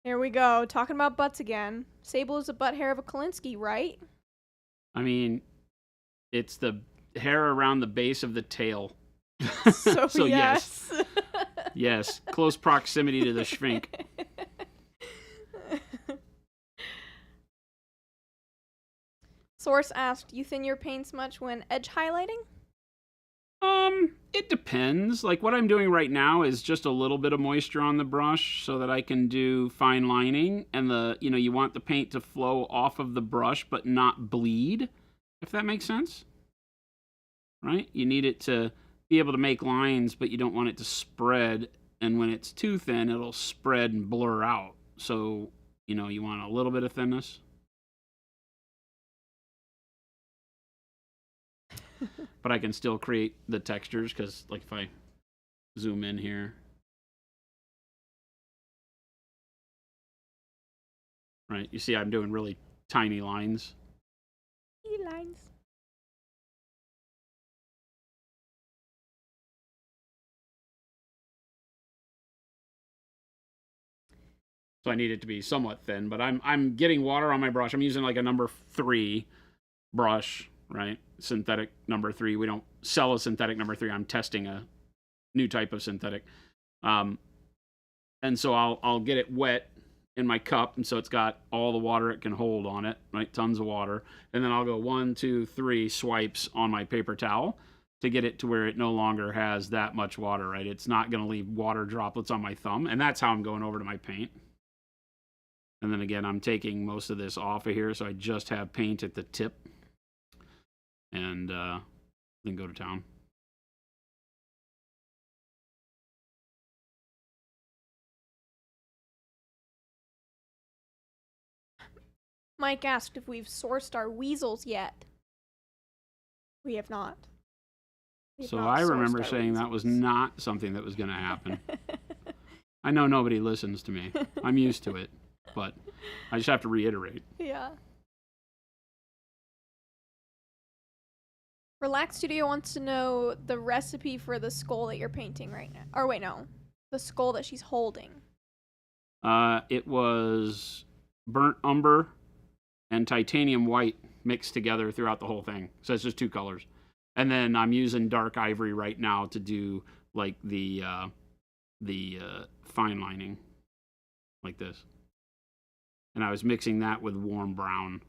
Here we go. Talking about butts again. Sable is the butt hair of a Kolinsky, right? I mean, it's the hair around the base of the tail. So yes. Yes, close proximity to the schwink. Source asked, you thin your paints much when edge highlighting? It depends. Like what I'm doing right now is just a little bit of moisture on the brush so that I can do fine lining, and you want the paint to flow off of the brush but not bleed, if that makes sense. Right? You need it to be able to make lines, but you don't want it to spread, and when it's too thin, it'll spread and blur out. So, you want a little bit of thinness. But I can still create the textures because, like, if I zoom in here, right, you see I'm doing really tiny lines. Tiny lines. So I need it to be somewhat thin, but I'm getting water on my brush. I'm using like a number 3 brush, right? Synthetic number 3. We don't sell a synthetic number 3. I'm testing a new type of synthetic. And so I'll get it wet in my cup, and so it's got all the water it can hold on it, right? Tons of water. And then I'll go 1, 2, 3 swipes on my paper towel to get it to where it no longer has that much water, right? It's not going to leave water droplets on my thumb, and that's how I'm going over to my paint. And then again, I'm taking most of this off of here, so I just have paint at the tip. And then go to town. Mike asked if we've sourced our weasels yet. We have not. So I remember saying that was not something that was going to happen. I know nobody listens to me. I'm used to it, but I just have to reiterate. Yeah. Relax Studio wants to know the recipe for the skull that you're painting right now. Or wait, no. The skull that she's holding. It was burnt umber and titanium white mixed together throughout the whole thing. So it's just 2 colors. And then I'm using dark ivory right now to do like the fine lining, like this. And I was mixing that with warm brown.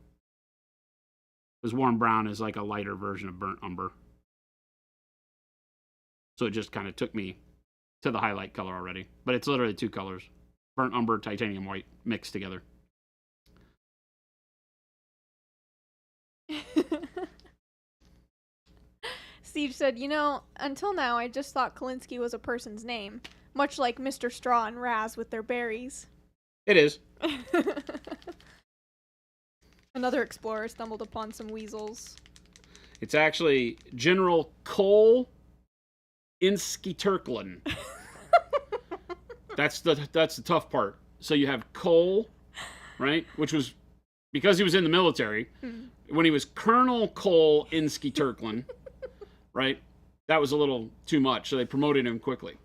Because warm brown is like a lighter version of burnt umber. So it just kind of took me to the highlight color already. But it's literally 2 colors. Burnt umber, titanium white mixed together. Steve said, you know, until now I just thought Kalinsky was a person's name. Much like Mr. Straw and Raz with their berries. It is. Another explorer stumbled upon some weasels. It's actually General Cole Inskiturklen. That's the tough part. So you have Cole, right? Which was because he was in the military. When he was Colonel Cole Inskiturklen, right? That was a little too much, so they promoted him quickly,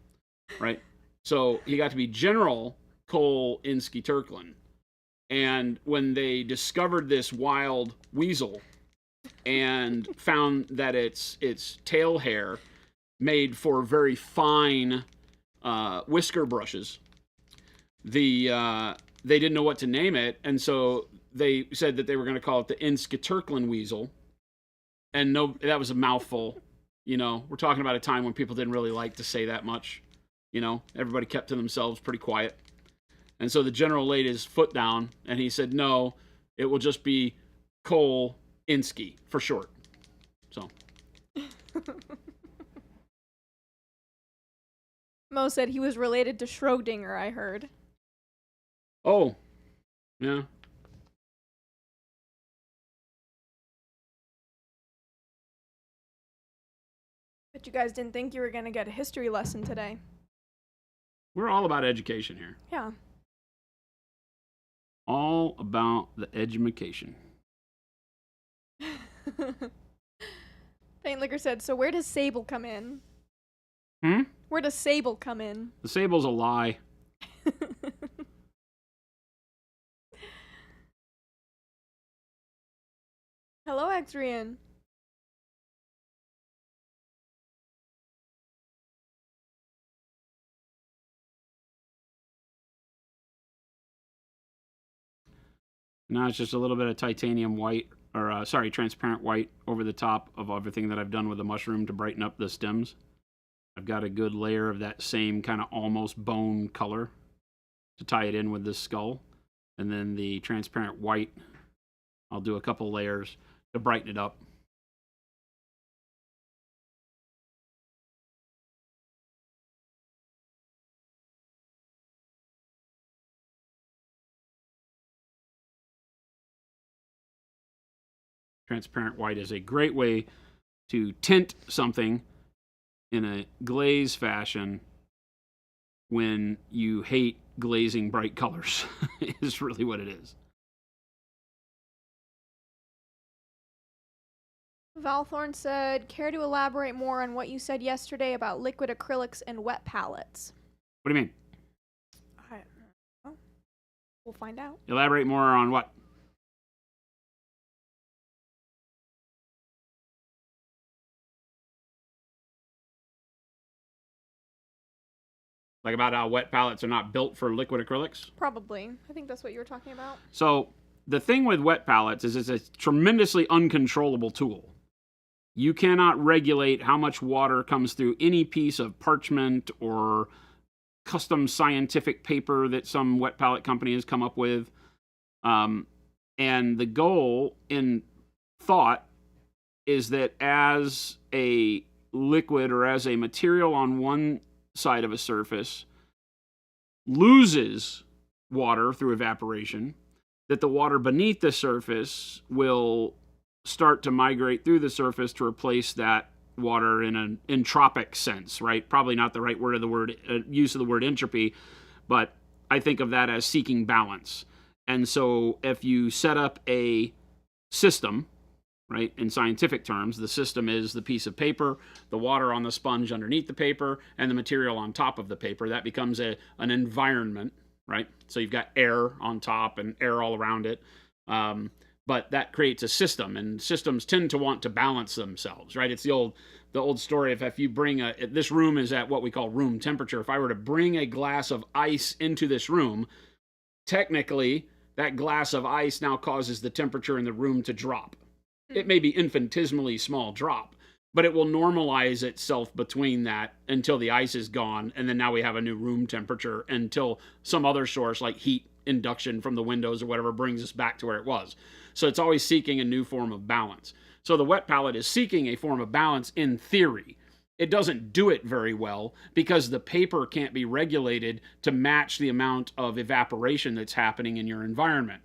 right? So he got to be General Cole Inskiturklen. And when they discovered this wild weasel and found that its tail hair made for very fine whisker brushes, they didn't know what to name it, and so they said that they were going to call it the Inskiturklen weasel. And no, that was a mouthful. You know, we're talking about a time when people didn't really like to say that much. You know, everybody kept to themselves, pretty quiet. And so the general laid his foot down, and he said, no, it will just be Cole Insky for short. So. Mo said he was related to Schrodinger, I heard. Oh, yeah. But you guys didn't think you were going to get a history lesson today. We're all about education here. Yeah. All about the edumacation. Paint Liquor said, so where does Sable come in? Hmm? Where does Sable come in? The Sable's a lie. Hello, Exrian. Now it's just a little bit of titanium white, or transparent white over the top of everything that I've done with the mushroom to brighten up the stems. I've got a good layer of that same kind of almost bone color to tie it in with this skull. And then the transparent white, I'll do a couple layers to brighten it up. Transparent white is a great way to tint something in a glaze fashion when you hate glazing bright colors, is really what it is. Valthorn said, care to elaborate more on what you said yesterday about liquid acrylics and wet palettes? What do you mean? We'll find out. Elaborate more on what? Like about how wet palettes are not built for liquid acrylics? Probably. I think that's what you were talking about. So the thing with wet palettes is it's a tremendously uncontrollable tool. You cannot regulate how much water comes through any piece of parchment or custom scientific paper that some wet palette company has come up with. And the goal in thought is that as a liquid or as a material on one side of a surface loses water through evaporation, that the water beneath the surface will start to migrate through the surface to replace that water in an entropic sense, right? Probably not the right word of the word use of the word entropy, but I think of that as seeking balance. And so if you set up a system, right, in scientific terms, the system is the piece of paper, the water on the sponge underneath the paper, and the material on top of the paper. That becomes an environment, right? So you've got air on top and air all around it. But that creates a system, and systems tend to want to balance themselves, right? It's the old story of if you bring this room is at what we call room temperature. If I were to bring a glass of ice into this room, technically that glass of ice now causes the temperature in the room to drop. It may be infinitesimally small drop, but it will normalize itself between that until the ice is gone, and then now we have a new room temperature until some other source like heat induction from the windows or whatever brings us back to where it was. So it's always seeking a new form of balance. So the wet palette is seeking a form of balance in theory. It doesn't do it very well because the paper can't be regulated to match the amount of evaporation that's happening in your environment.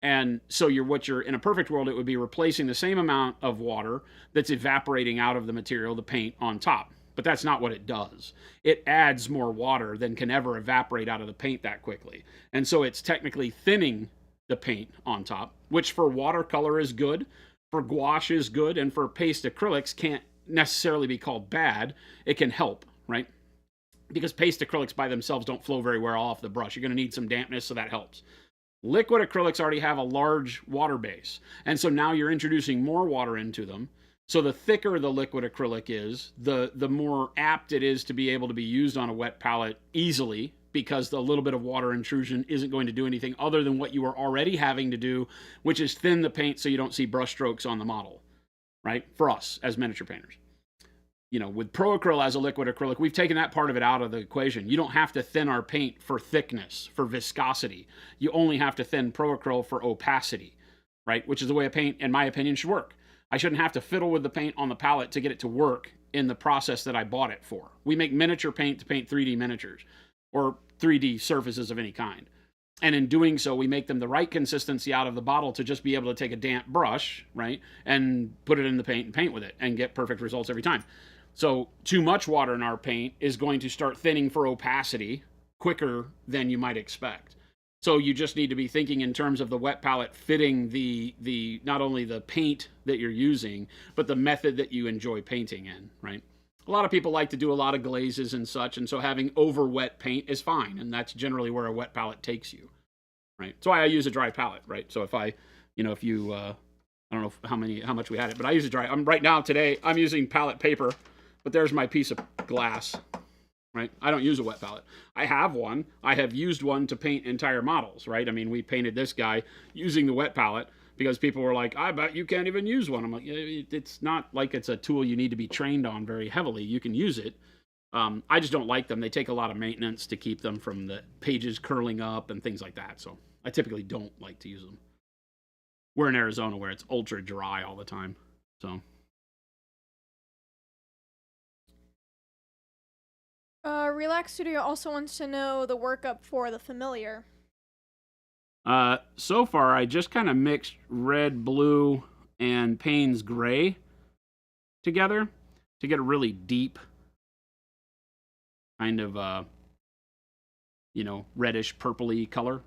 And so you're in a perfect world, it would be replacing the same amount of water that's evaporating out of the material, the paint on top. But that's not what it does. It adds more water than can ever evaporate out of the paint that quickly. And so it's technically thinning the paint on top, which for watercolor is good, for gouache is good, and for paste acrylics can't necessarily be called bad. It can help, right? Because paste acrylics by themselves don't flow very well off the brush. You're going to need some dampness, so that helps. Liquid acrylics already have a large water base, and so now you're introducing more water into them. So the thicker the liquid acrylic is, the more apt it is to be able to be used on a wet palette easily, because the little bit of water intrusion isn't going to do anything other than what you are already having to do, which is thin the paint so you don't see brush strokes on the model, right? For us as miniature painters. You know, with ProAcryl as a liquid acrylic, we've taken that part of it out of the equation. You don't have to thin our paint for thickness, for viscosity. You only have to thin ProAcryl for opacity, right? Which is the way a paint, in my opinion, should work. I shouldn't have to fiddle with the paint on the palette to get it to work in the process that I bought it for. We make miniature paint to paint 3D miniatures or 3D surfaces of any kind. And in doing so, we make them the right consistency out of the bottle to just be able to take a damp brush, right, and put it in the paint and paint with it and get perfect results every time. So too much water in our paint is going to start thinning for opacity quicker than you might expect. So you just need to be thinking in terms of the wet palette fitting the not only the paint that you're using, but the method that you enjoy painting in, right? A lot of people like to do a lot of glazes and such, and so having over wet paint is fine, and that's generally where a wet palette takes you, right? That's why I use a dry palette, right? So if I don't know how much we had it, but I use a dry. Right now today I'm using palette paper. But there's my piece of glass, right? I don't use a wet palette. I have one. I have used one to paint entire models, right? I mean, we painted this guy using the wet palette because people were like, I bet you can't even use one. I'm like, it's not like it's a tool you need to be trained on very heavily. You can use it. I just don't like them. They take a lot of maintenance to keep them from the pages curling up and things like that. So I typically don't like to use them. We're in Arizona where it's ultra dry all the time, so... Relax Studio also wants to know the workup for the Familiar. So far, I just kind of mixed red, blue, and Payne's gray together to get a really deep kind of, reddish, purpley color.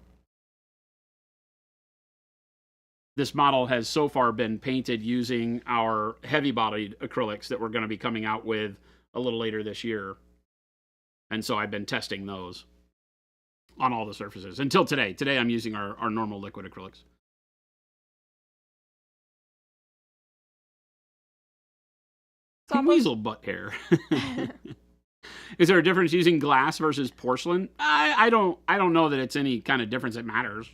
This model has so far been painted using our heavy-bodied acrylics that we're going to be coming out with a little later this year. And so I've been testing those. on all the surfaces until today. Today I'm using our normal liquid acrylics. Weasel butt hair. Is there a difference using glass versus porcelain? I don't know that it's any kind of difference that matters.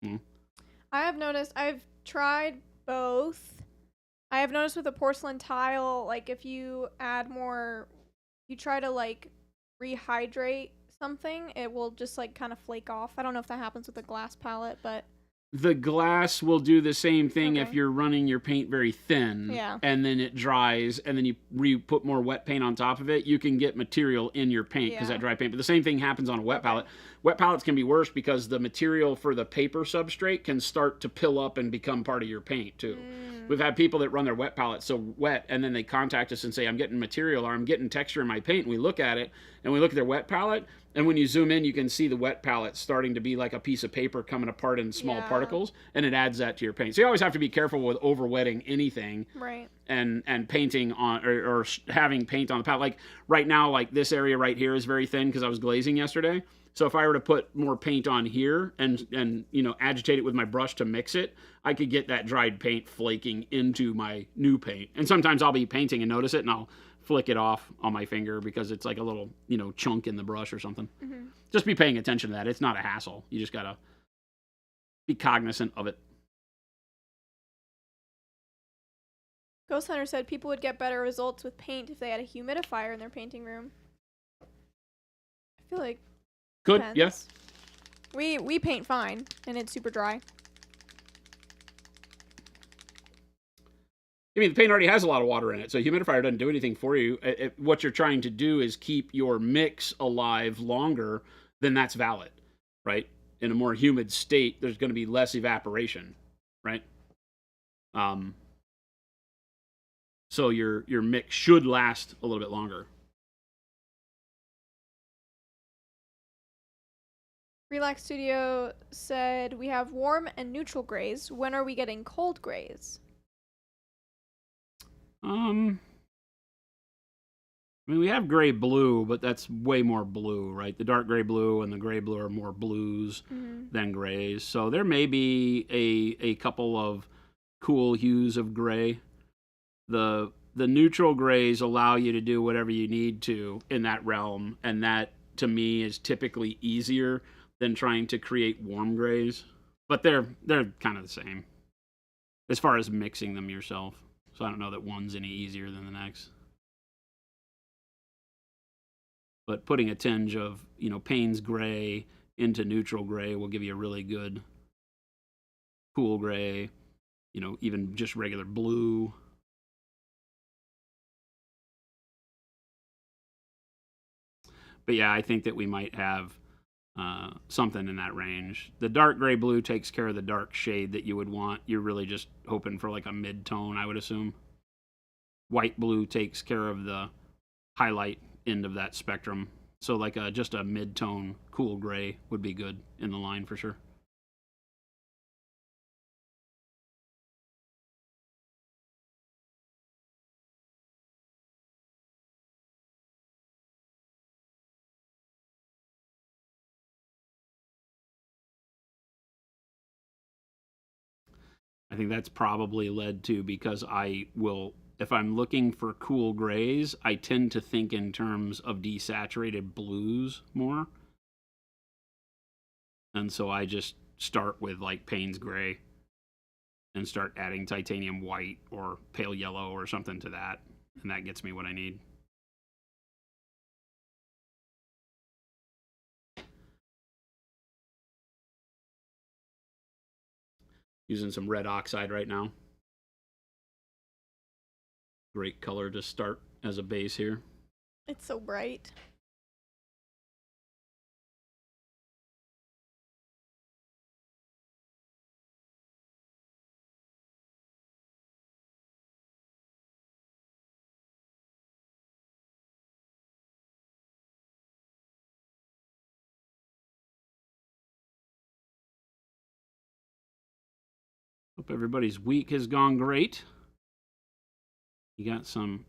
I have noticed, I've tried both. I have noticed with a porcelain tile, like if you add more, you try to like rehydrate something, it will just like kind of flake off. I don't know if that happens with a glass palette, but the glass will do the same thing if Okay. you're running your paint very thin, Yeah. and then it dries, and then you put more wet paint on top of it. You can get material in your paint because Yeah. that dry paint. But the same thing happens on a wet Okay. palette. Wet palettes can be worse because the material for the paper substrate can start to pill up and become part of your paint too. We've had people that run their wet palettes so wet, and then they contact us and say, I'm getting material or I'm getting texture in my paint. And we look at it, and we look at their wet palette, and when you zoom in, you can see the wet palette starting to be like a piece of paper coming apart in small Yeah. particles, and it adds that to your paint. So you always have to be careful with overwetting anything Right. and painting on or having paint on the palette. Like right now, like this area right here is very thin because I was glazing yesterday. So if I were to put more paint on here and agitate it with my brush to mix it, I could get that dried paint flaking into my new paint. And sometimes I'll be painting and notice it, and I'll flick it off on my finger because it's like a little chunk in the brush or something. Mm-hmm. Just be paying attention to that. It's not a hassle. You just gotta be cognizant of it. Ghost Hunter said people would get better results with paint if they had a humidifier in their painting room. I feel like Good, depends. yes. We paint fine, and it's super dry. I mean, the paint already has a lot of water in it, so a humidifier doesn't do anything for you. What you're trying to do is keep your mix alive longer, then that's valid, right? In a more humid state, there's going to be less evaporation, right? So your mix should last a little bit longer. Relax Studio said we have warm and neutral grays. When are we getting cold grays? I mean, we have gray blue, but that's way more blue, right? The dark gray blue and the gray blue are more blues than grays. So there may be a couple of cool hues of gray. The neutral grays allow you to do whatever you need to in that realm, and that to me is typically easier than trying to create warm grays. But they're kind of the same as far as mixing them yourself. So I don't know that one's any easier than the next. But putting a tinge of, Payne's gray into neutral gray will give you a really good cool gray, even just regular blue. But yeah, I think that we might have something in that range. The dark gray blue takes care of the dark shade that you would want. You're really just hoping for like a mid-tone, I would assume. White blue takes care of the highlight end of that spectrum. So like just a mid-tone cool gray would be good in the line for sure. I think that's probably led to because if I'm looking for cool grays, I tend to think in terms of desaturated blues more. And so I just start with like Payne's gray and start adding titanium white or pale yellow or something to that. And that gets me what I need. Using some red oxide right now. Great color to start as a base here. It's so bright. Hope everybody's week has gone great. You got some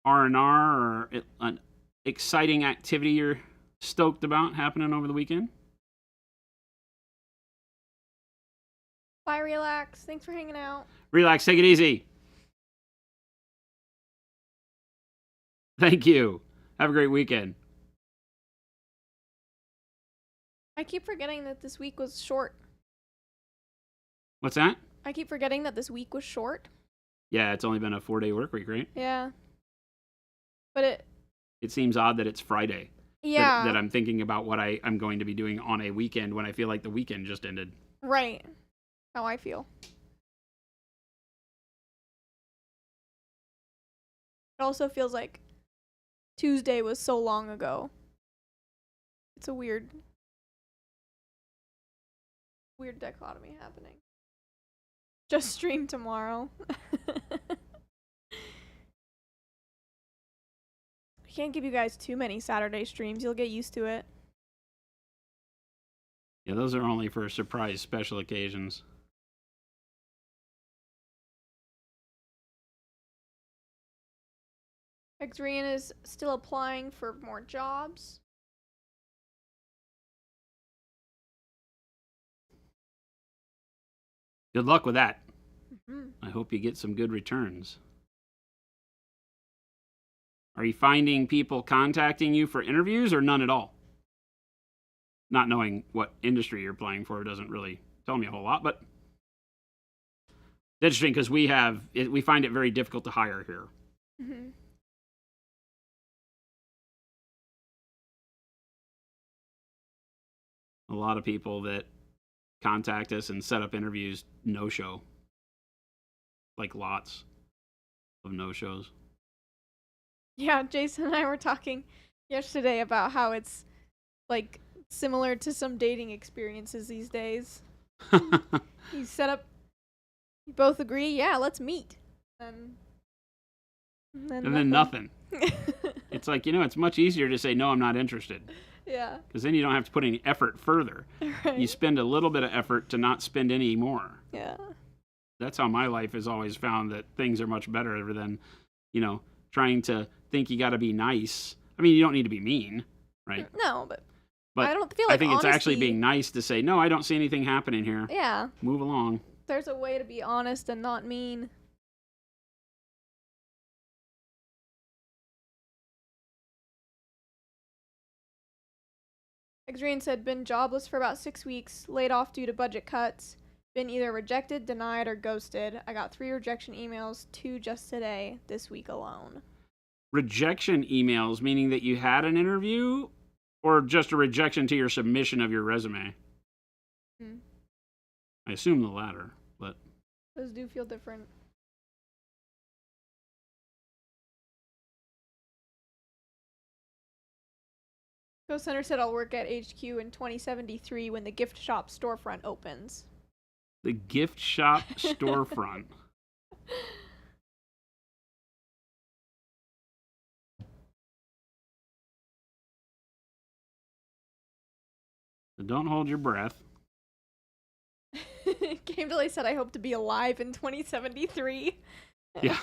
R&R or an exciting activity you're stoked about happening over the weekend? Bye, Relax. Thanks for hanging out. Relax. Take it easy. Thank you. Have a great weekend. I keep forgetting that this week was short. What's that? I keep forgetting that this week was short. Yeah, it's only been a 4-day work week, right? Yeah. But it seems odd that it's Friday. Yeah. That I'm thinking about what I'm going to be doing on a weekend when I feel like the weekend just ended. Right. How I feel. It also feels like Tuesday was so long ago. It's a weird dichotomy happening. Just stream tomorrow. I can't give you guys too many Saturday streams. You'll get used to it. Yeah, those are only for surprise special occasions. Xrian is still applying for more jobs. Good luck with that. Mm-hmm. I hope you get some good returns. Are you finding people contacting you for interviews or none at all? Not knowing what industry you're applying for doesn't really tell me a whole lot, but it's interesting because we find it very difficult to hire here. Mm-hmm. A lot of people that contact us and set up interviews no-show. Like lots of no-shows. Yeah, Jason and I were talking yesterday about how it's like similar to some dating experiences these days. You set up, you both agree, yeah, let's meet. And then nothing. It's like, it's much easier to say, no, I'm not interested. Yeah. Because then you don't have to put any effort further. Right. You spend a little bit of effort to not spend any more. Yeah. That's how my life has always found that things are much better than, trying to think you got to be nice. I mean, you don't need to be mean, right? No, but I don't feel like I think honesty, it's actually being nice to say, no, I don't see anything happening here. Yeah. Move along. There's a way to be honest and not mean. Xrian said, been jobless for about 6 weeks, laid off due to budget cuts, been either rejected, denied, or ghosted. I got 3 rejection emails, 2 just today, this week alone. Rejection emails, meaning that you had an interview, or just a rejection to your submission of your resume? I assume the latter, but those do feel different. Ghost Center said I'll work at HQ in 2073 when the gift shop storefront opens. The gift shop storefront. So don't hold your breath. Game Delay said I hope to be alive in 2073. Yeah.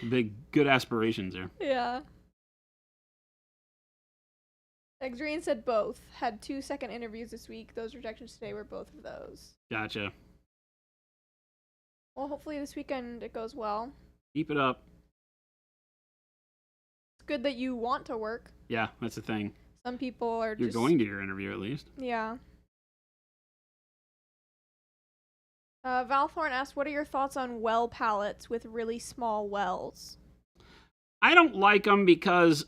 Big, good aspirations there. Yeah. Xrian said both. Had 2 second interviews this week. Those rejections today were both of those. Gotcha. Well, hopefully this weekend it goes well. Keep it up. It's good that you want to work. Yeah, that's the thing. Some people are You're going to your interview at least. Yeah. Valthorn asked, what are your thoughts on well palettes with really small wells? I don't like them because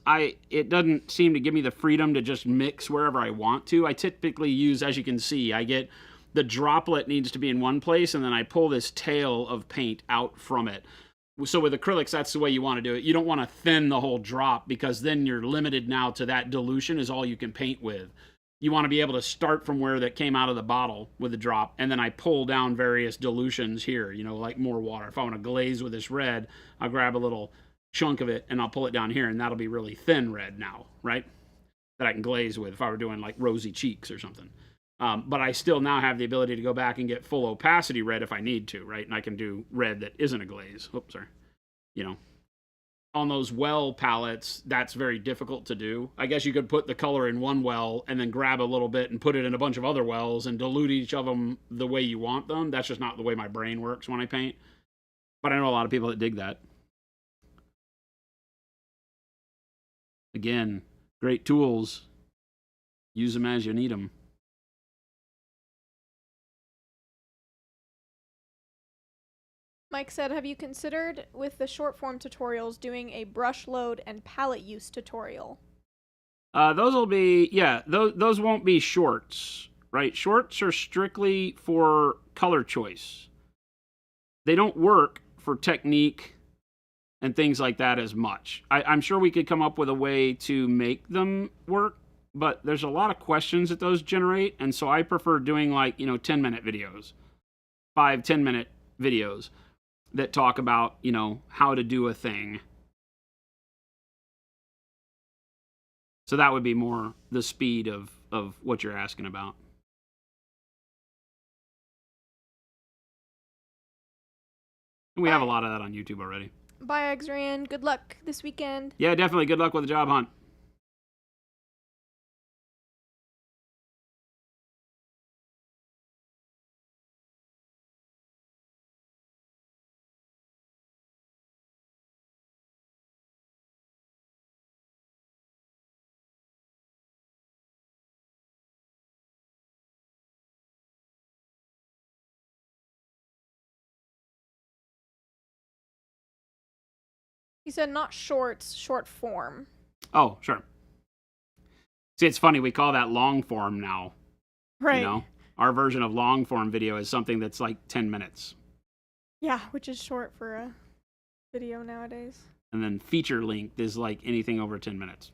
it doesn't seem to give me the freedom to just mix wherever I want to. I typically use, as you can see, I get the droplet needs to be in one place, and then I pull this tail of paint out from it. So with acrylics, that's the way you want to do it. You don't want to thin the whole drop because then you're limited now to that dilution is all you can paint with. You want to be able to start from where that came out of the bottle with the drop, and then I pull down various dilutions here, like more water. If I want to glaze with this red, I'll grab a little chunk of it and I'll pull it down here, and that'll be really thin red now, right? That I can glaze with if I were doing like rosy cheeks or something. But I still now have the ability to go back and get full opacity red if I need to, right? And I can do red that isn't a glaze. Oops, sorry. on those well palettes, that's very difficult to do. I guess you could put the color in one well and then grab a little bit and put it in a bunch of other wells and dilute each of them the way you want them. That's just not the way my brain works when I paint. But I know a lot of people that dig that. Again, great tools. Use them as you need them. Mike said, have you considered, with the short form tutorials, doing a brush load and palette use tutorial? Those will be, yeah, those won't be shorts, right? Shorts are strictly for color choice. They don't work for technique and things like that as much. I'm sure we could come up with a way to make them work, but there's a lot of questions that those generate, and so I prefer doing 10-minute videos, 5-10-minute videos that talk about, how to do a thing. So that would be more the speed of what you're asking about. And we have a lot of that on YouTube already. Bye, Xran. Good luck this weekend. Yeah, definitely. Good luck with the job hunt. He said not shorts, short form. Oh, sure. See, it's funny. We call that long form now. Right. Our version of long form video is something that's like 10 minutes. Yeah, which is short for a video nowadays. And then feature length is like anything over 10 minutes.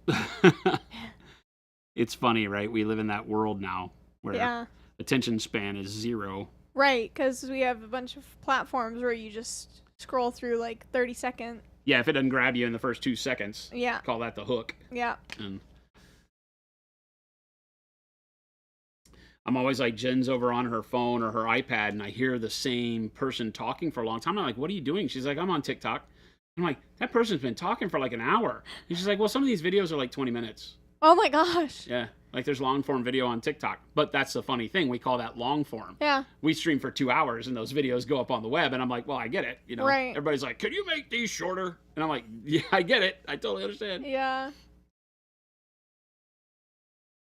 It's funny, right? We live in that world now where attention span is 0. Right, because we have a bunch of platforms where you just scroll through like 30 seconds. Yeah, if it doesn't grab you in the first 2 seconds, call that the hook. Yeah. And I'm always like, Jen's over on her phone or her iPad, and I hear the same person talking for a long time. I'm like, what are you doing? She's like, I'm on TikTok. I'm like, that person's been talking for like an hour. And she's like, well, some of these videos are like 20 minutes. Oh my gosh. Yeah, like there's long form video on TikTok. But that's the funny thing. We call that long form. Yeah. We stream for 2 hours, and those videos go up on the web. And I'm like, well, I get it. Right. Everybody's like, can you make these shorter? And I'm like, yeah, I get it. I totally understand. Yeah.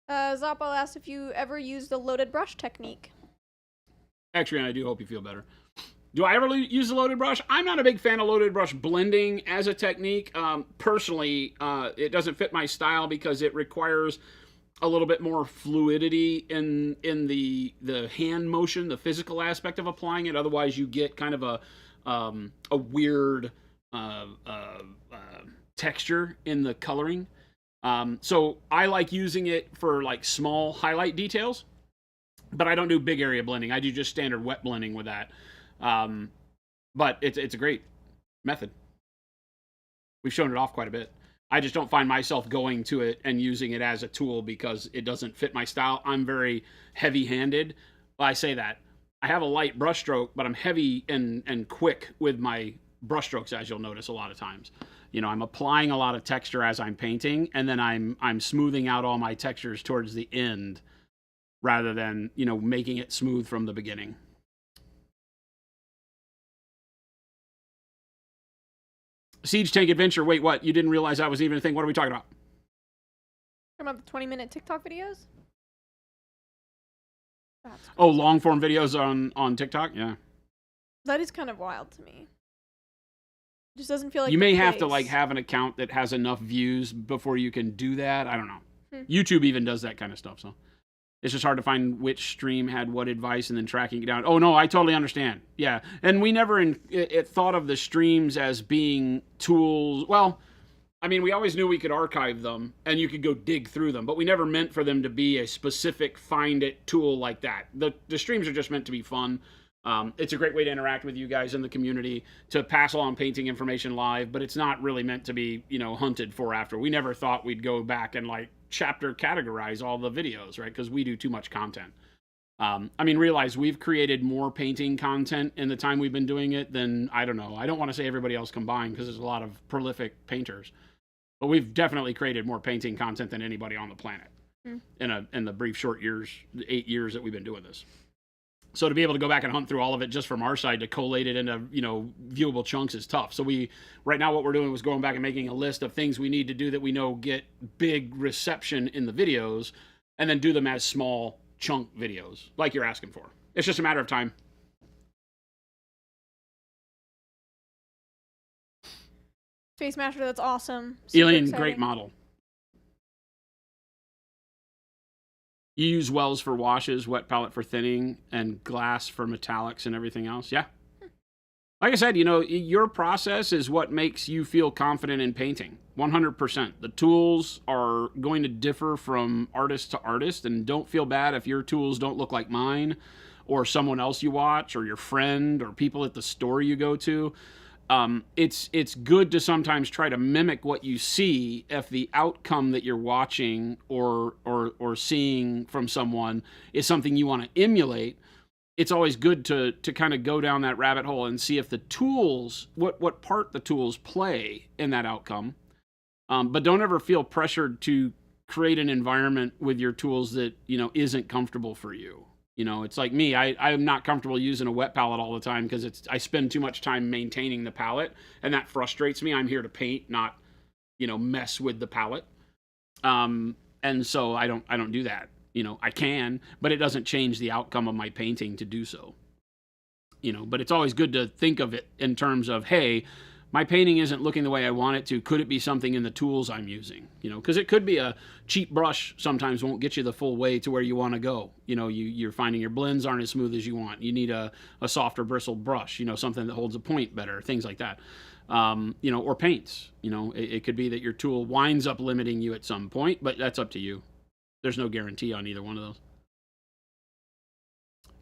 Zappel asked if you ever used the loaded brush technique. Actually, and I do hope you feel better. Do I ever use the loaded brush? I'm not a big fan of loaded brush blending as a technique. Personally, it doesn't fit my style because it requires a little bit more fluidity in the hand motion, the physical aspect of applying it. Otherwise, you get kind of a weird texture in the coloring. So I like using it for like small highlight details, but I don't do big area blending. I do just standard wet blending with that. But it's a great method. We've shown it off quite a bit. I just don't find myself going to it and using it as a tool because it doesn't fit my style. I'm very heavy-handed. Well, I say that. I have a light brush stroke, but I'm heavy and quick with my brush strokes, as you'll notice a lot of times. I'm applying a lot of texture as I'm painting, and then I'm smoothing out all my textures towards the end rather than, making it smooth from the beginning. Siege Tank Adventure. Wait, what? You didn't realize that was even a thing? What are we talking about? Talking about the 20-minute TikTok videos? Oh, long form videos on TikTok? Yeah. That is kind of wild to me. It just doesn't feel like you may have to have an account that has enough views before you can do that. I don't know. YouTube even does that kind of stuff, so it's just hard to find which stream had what advice and then tracking it down. Oh, no, I totally understand. Yeah, and we never thought of the streams as being tools. Well, I mean, we always knew we could archive them and you could go dig through them, but we never meant for them to be a specific find-it tool like that. The streams are just meant to be fun. It's a great way to interact with you guys in the community, to pass along painting information live, but it's not really meant to be, hunted for after. We never thought we'd go back and chapter categorize all the videos, right? Because we do too much content. I mean, realize we've created more painting content in the time we've been doing it than, I don't know. I don't want to say everybody else combined because there's a lot of prolific painters. But we've definitely created more painting content than anybody on the planet in the brief short years, 8 years that we've been doing this. So to be able to go back and hunt through all of it just from our side to collate it into, viewable chunks is tough. So right now what we're doing was going back and making a list of things we need to do that we know get big reception in the videos, and then do them as small chunk videos like you're asking for. It's just a matter of time. Face Masher, that's awesome. Super Alien, exciting. great model. You use wells for washes, wet palette for thinning, and glass for metallics and everything else. Yeah. Like I said, your process is what makes you feel confident in painting. 100%. The tools are going to differ from artist to artist, and don't feel bad if your tools don't look like mine or someone else you watch or your friend or people at the store you go to. It's good to sometimes try to mimic what you see if the outcome that you're watching or seeing from someone is something you want to emulate. It's always good to kind of go down that rabbit hole and see if the tools, what part the tools play in that outcome. But don't ever feel pressured to create an environment with your tools that, isn't comfortable for you. It's like me, I'm not comfortable using a wet palette all the time because I spend too much time maintaining the palette, and that frustrates me. I'm here to paint, not, mess with the palette. And so I don't do that. I can, but it doesn't change the outcome of my painting to do so. But it's always good to think of it in terms of, hey, my painting isn't looking the way I want it to. Could it be something in the tools I'm using? Because it could be a cheap brush sometimes won't get you the full way to where you want to go. You're finding your blends aren't as smooth as you want. You need a softer bristled brush, something that holds a point better, things like that. Or paints. It could be that your tool winds up limiting you at some point, but that's up to you. There's no guarantee on either one of those.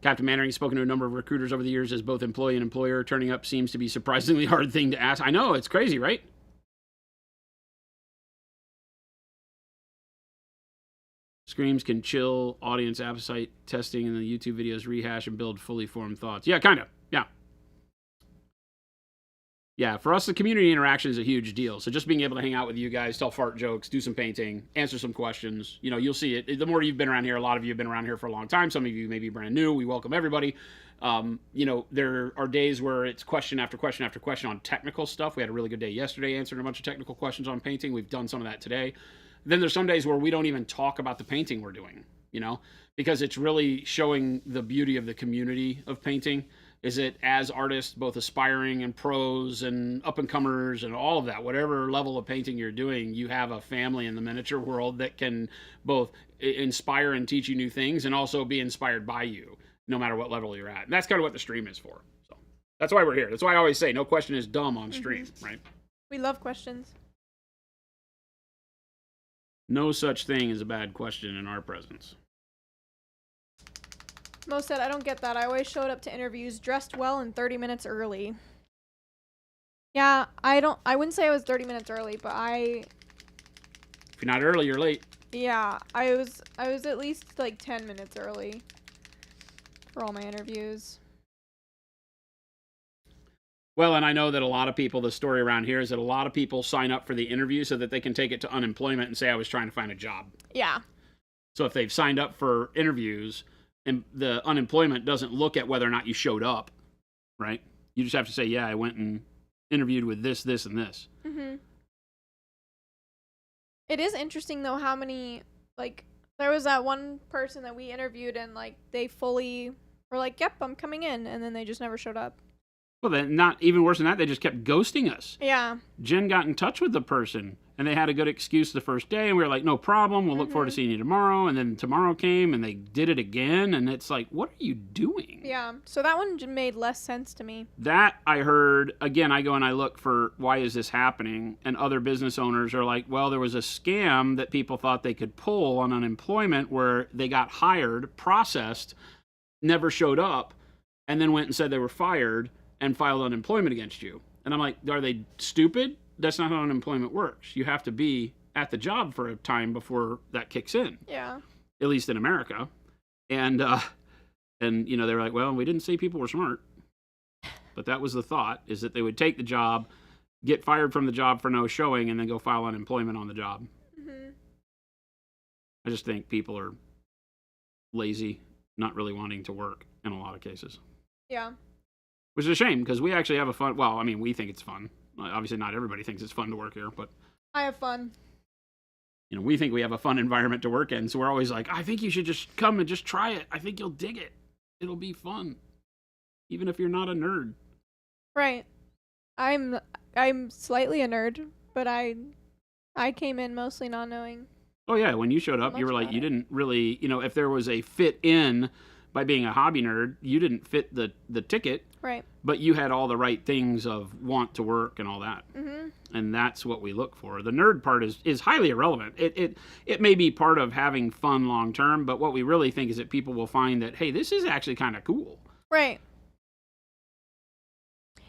Captain Mannering, spoken to a number of recruiters over the years as both employee and employer. Turning up seems to be a surprisingly hard thing to ask. I know, it's crazy, right? Screams can chill audience appetite, testing, and the YouTube videos rehash and build fully formed thoughts. Yeah, kind of. Yeah. Yeah, for us, the community interaction is a huge deal. So just being able to hang out with you guys, tell fart jokes, do some painting, answer some questions. You'll see it. The more you've been around here, a lot of you have been around here for a long time. Some of you may be brand new. We welcome everybody. There are days where it's question after question after question on technical stuff. We had a really good day yesterday answering a bunch of technical questions on painting. We've done some of that today. Then there's some days where we don't even talk about the painting we're doing, because it's really showing the beauty of the community of painting. Is it as artists, both aspiring and pros and up-and-comers and all of that, whatever level of painting you're doing, you have a family in the miniature world that can both inspire and teach you new things and also be inspired by you, no matter what level you're at. And that's kind of what the stream is for. So that's why we're here. That's why I always say no question is dumb on stream, right? We love questions. No such thing as a bad question in our presence. Mo said, I don't get that. I always showed up to interviews dressed well and 30 minutes early. Yeah, I wouldn't say I was 30 minutes early, but if you're not early, you're late. Yeah, I was at least like 10 minutes early for all my interviews. Well, and I know that a lot of people, the story around here is that a lot of people sign up for the interview so that they can take it to unemployment and say, I was trying to find a job. Yeah. So if they've signed up for interviews, and the unemployment doesn't look at whether or not you showed up, right? You just have to say, yeah, I went and interviewed with this, this, and this. Mm-hmm. It is interesting, though, how many, there was that one person that we interviewed, and, they fully were like, yep, I'm coming in, and then they just never showed up. Well, then, not even worse than that, they just kept ghosting us. Yeah. Jen got in touch with the person, and they had a good excuse the first day, and we were like, no problem, we'll look forward to seeing you tomorrow. And then tomorrow came, and they did it again, and it's like, what are you doing? Yeah, so that one made less sense to me. That I heard, again, I go and I look for why is this happening, and other business owners are like, well, there was a scam that people thought they could pull on unemployment where they got hired, processed, never showed up, and then went and said they were fired and filed unemployment against you. And I'm like, are they stupid? That's not how unemployment works. You have to be at the job for a time before that kicks in. Yeah. At least in America. And And, you know, they were like, well, we didn't say people were smart. But that was the thought, is that they would take the job, get fired from the job for no showing, and then go file unemployment on the job. Mm-hmm. I just think people are lazy, not really wanting to work in a lot of cases. Yeah. Which is a shame, because we actually have a fun, well, I mean, we think it's fun. Obviously, not everybody thinks it's fun to work here, but I have fun. you know, we think we have a fun environment to work in. So we're always like, I think you should just come and just try it. I think you'll dig it. It'll be fun, even if you're not a nerd. Right. I'm slightly a nerd, but I came in mostly not knowing. Oh yeah, when you showed up, you were like, you didn't really, you know, if there was a fit in by being a hobby nerd, you didn't fit the ticket. Right. But you had all the right things of want to work and all that. Mm-hmm. And that's what we look for. The nerd part is highly irrelevant. It may be part of having fun long term, but what we really think is that people will find that, hey, this is actually kind of cool. Right.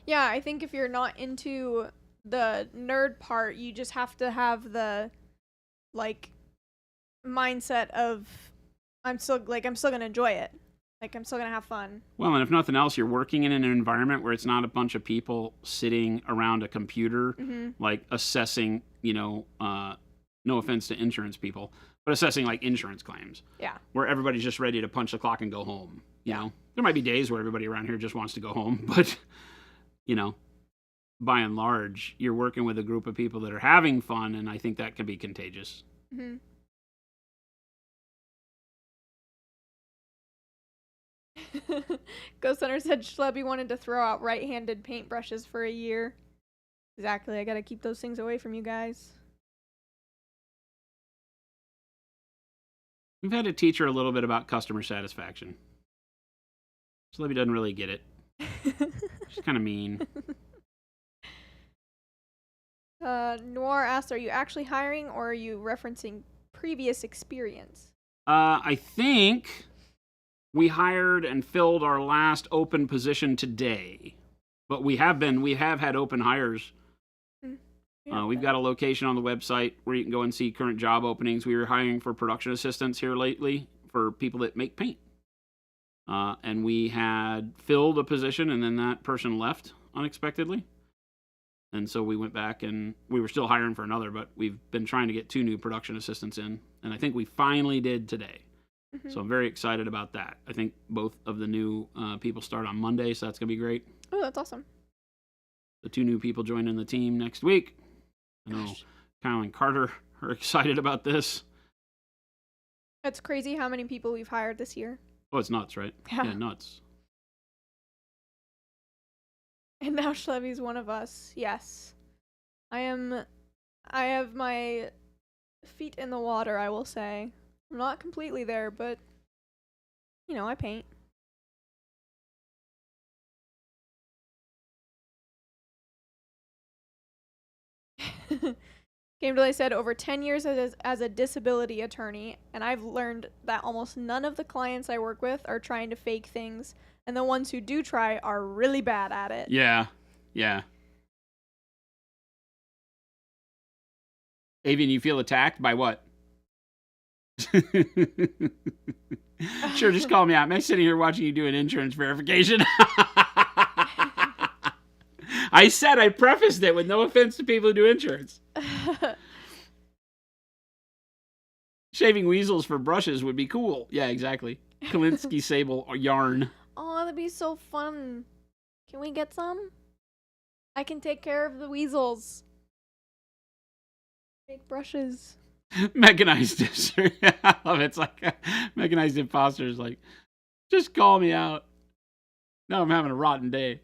Yeah, I think if you're not into the nerd part, you just have to have the like mindset of I'm still gonna enjoy it. Like, I'm still going to have fun. Well, and if nothing else, you're working in an environment where it's not a bunch of people sitting around a computer, like assessing, you know, no offense to insurance people, but assessing like insurance claims. Yeah. Where everybody's just ready to punch the clock and go home. You know, there might be days where everybody around here just wants to go home, but, you know, by and large, you're working with a group of people that are having fun, and I think that can be contagious. Mm-hmm. Ghost Hunter said Schlebby wanted to throw out right-handed paintbrushes for a year. Exactly, I gotta keep those things away from you guys. We've had to teach her a little bit about customer satisfaction. Schlebby doesn't really get it. She's kind of mean. Noir asked, are you actually hiring, or are you referencing previous experience? I think we hired and filled our last open position today, but we have had open hires. We've got a location on the website where you can go and see current job openings. We were hiring for production assistants here lately for people that make paint. And we had filled a position, and then that person left unexpectedly. And so we went back, and we were still hiring for another, but we've been trying to get 2 new production assistants in, and I think we finally did today. So I'm very excited about that. I think both of the new people start on Monday, so that's going to be great. Oh, that's awesome. The 2 new people joining the team next week. I know Kyle and Carter are excited about this. It's crazy how many people we've hired this year. Oh, it's nuts, right? Yeah, nuts. And now Schlebby's one of us. Yes. I have my feet in the water, I will say. I'm not completely there, but, you know, I paint. Game Delay said, over 10 years as a disability attorney, and I've learned that almost none of the clients I work with are trying to fake things, and the ones who do try are really bad at it. Yeah. Avian, you feel attacked by what? Sure, just call me out. I'm sitting here watching you do an insurance verification. I said I prefaced it with no offense to people who do insurance. Shaving weasels for brushes would be cool. Yeah, exactly. Kalinsky sable or yarn. Oh, that'd be so fun. Can we get some? I can take care of the weasels. Make brushes. Mechanized. I love it. It's like mechanized imposters. Like, just call me out. Now I'm having a rotten day.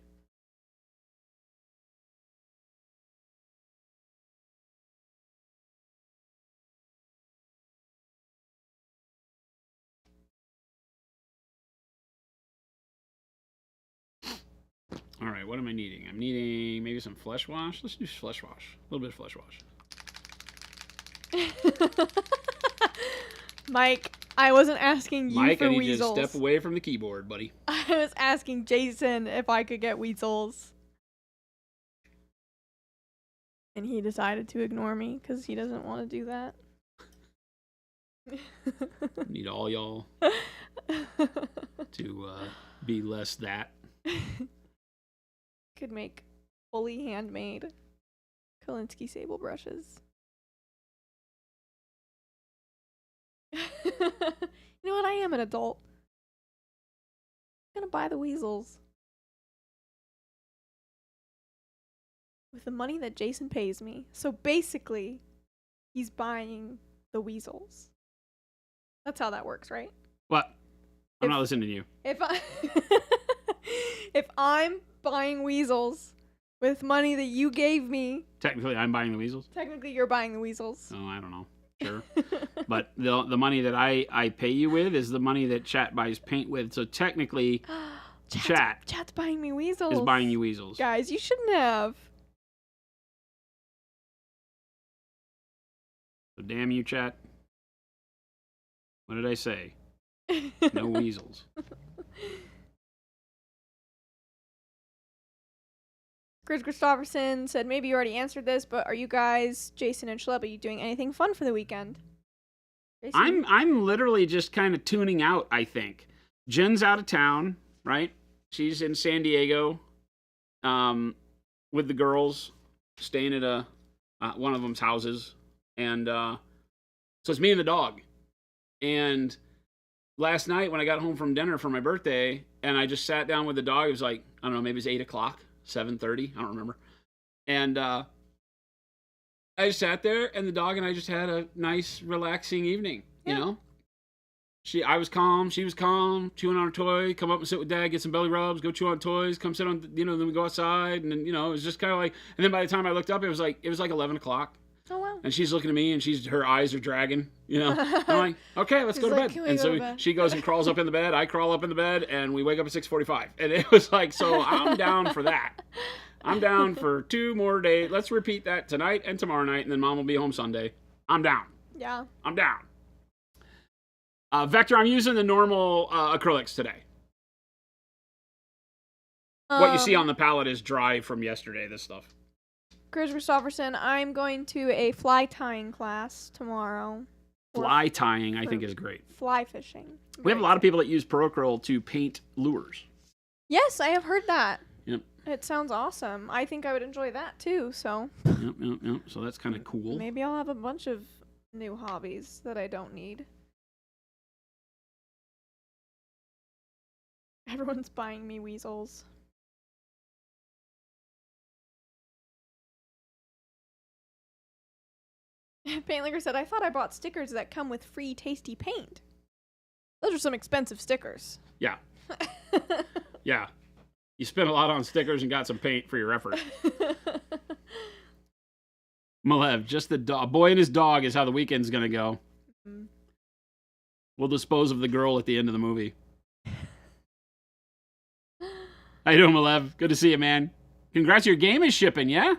All right, what am I needing? I'm needing maybe some flesh wash. Let's do flesh wash. A little bit of flesh wash. Mike, I wasn't asking you Mike, for I need weasels. you to step away from the keyboard, buddy. I was asking Jason if I could get weasels. And he decided to ignore me because he doesn't want to do that. Need all y'all. to be less that. Could make fully handmade Kolinsky sable brushes. You know what? I am an adult. I'm gonna buy the weasels. With the money that Jason pays me. So basically, he's buying the weasels. That's how that works, right? What? I'm If- not listening to you. If I if I'm buying weasels with money that you gave me, Technically, I'm buying the weasels. technically you're buying the weasels. Oh, I don't know. Sure. But the money that I pay you with is the money that Chat buys paint with. So technically, Chat's buying me weasels. is buying you weasels. Guys, you shouldn't have. So damn you, Chat. What did I say? No weasels. Chris Christopherson said, maybe you already answered this, but are you guys, Jason and Schleba, doing anything fun for the weekend? Jason? I'm literally just kind of tuning out, I think. Jen's out of town, right? She's in San Diego with the girls, staying at one of them's houses. And so it's me and the dog. And last night when I got home from dinner for my birthday and I just sat down with the dog, it was like, I don't know, maybe it's 8 o'clock, 7:30, I don't remember. And I just sat there and the dog and I just had a nice, relaxing evening, you know? I was calm, she was calm, chewing on her toy, come up and sit with Dad, get some belly rubs, go chew on toys, come sit on, then we go outside, and then, it was just kind of like, and then by the time I looked up, it was like 11 o'clock. Oh, wow. And she's looking at me, and her eyes are dragging, I'm like, okay, let's go to bed. And so she goes and crawls up in the bed, I crawl up in the bed, and we wake up at 6:45. And it was like, so I'm down for that. I'm down for 2 more days. Let's repeat that tonight and tomorrow night, and then Mom will be home Sunday. I'm down. Yeah. I'm down. Vector, I'm using the normal acrylics today. What you see on the palette is dry from yesterday, this stuff. Chris Christopherson, I'm going to a fly tying class tomorrow. Fly tying, I think, is great. Fly fishing. We have a lot of people that use Procryl to paint lures. Yes, I have heard that. Yep. It sounds awesome. I think I would enjoy that too, so. Yep. So that's kind of cool. Maybe I'll have a bunch of new hobbies that I don't need. Everyone's buying me weasels. Paintlinger said, I thought I bought stickers that come with free tasty paint. Those are some expensive stickers. Yeah. Yeah. You spent a lot on stickers and got some paint for your effort. Malev, just the boy and his dog is how the weekend's going to go. Mm-hmm. We'll dispose of the girl at the end of the movie. How you doing, Malev? Good to see you, man. Congrats, your game is shipping, yeah?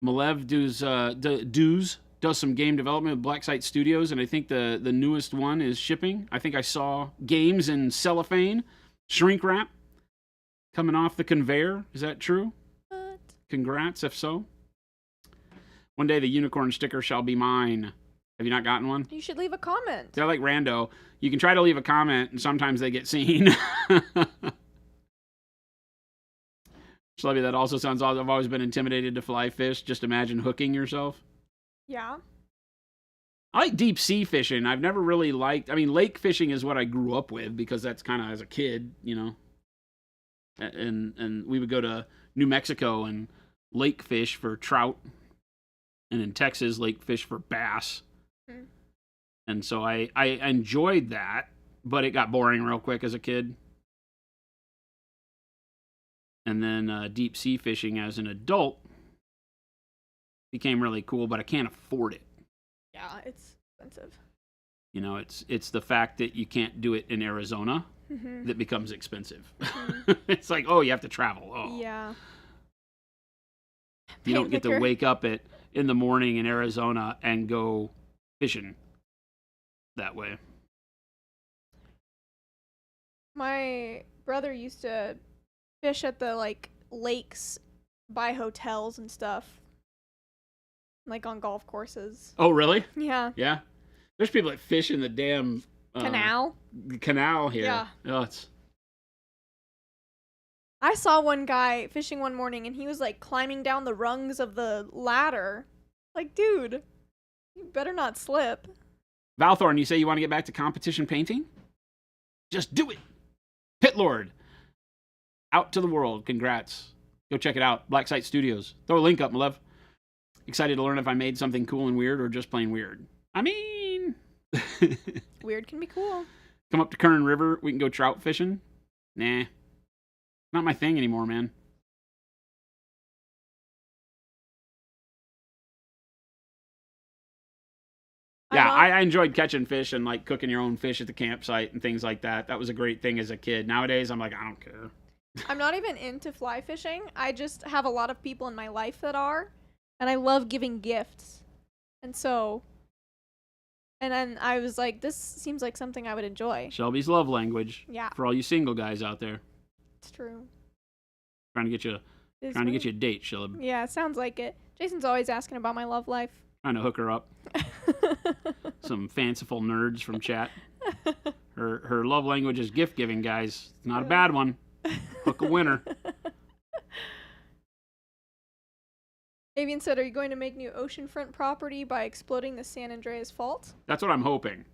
Malev does some game development with Blacksite Studios, and I think the newest one is shipping. I think I saw games in cellophane, shrink wrap, coming off the conveyor. Is that true? What? Congrats, if so. One day the unicorn sticker shall be mine. Have you not gotten one? You should leave a comment. They're like rando. You can try to leave a comment, and sometimes they get seen. Shelby, that also sounds odd. I've always been intimidated to fly fish. Just imagine hooking yourself. Yeah. I like deep sea fishing. I've never really liked... I mean, lake fishing is what I grew up with because that's kind of as a kid, And we would go to New Mexico and lake fish for trout. And in Texas, lake fish for bass. Hmm. And so I enjoyed that, but it got boring real quick as a kid. And then deep sea fishing as an adult became really cool, but I can't afford it. Yeah, it's expensive. It's the fact that you can't do it in Arizona that becomes expensive. It's like, oh, you have to travel. Oh. Yeah. You don't get to wake up in the morning in Arizona and go fishing that way. My brother used to fish at the lakes by hotels and stuff. Like on golf courses. Oh, really? Yeah. Yeah. There's people that fish in the damn Canal. canal here. Yeah. Oh, it's I saw one guy fishing one morning and he was like climbing down the rungs of the ladder. Like, dude, you better not slip. Valthorn, you say you want to get back to competition painting? Just do it. Pit Lord. Out to the world. Congrats. Go check it out. Black Site Studios. Throw a link up, my love. Excited to learn if I made something cool and weird or just plain weird. I mean... Weird can be cool. Come up to Kern River. We can go trout fishing. Nah. Not my thing anymore, man. Yeah, I enjoyed catching fish and like cooking your own fish at the campsite and things like that. That was a great thing as a kid. Nowadays, I'm like, I don't care. I'm not even into fly fishing. I just have a lot of people in my life that are, and I love giving gifts. And so, and then I was like, this seems like something I would enjoy. Shelby's love language. Yeah. For all you single guys out there. It's true. Trying to get you a date, Shelby. Yeah, sounds like it. Jason's always asking about my love life. Trying to hook her up. Some fanciful nerds from chat. Her love language is gift giving, guys. It's not a bad one. Hook a winner. Avian said, are you going to make new oceanfront property by exploding the San Andreas Fault? That's what I'm hoping.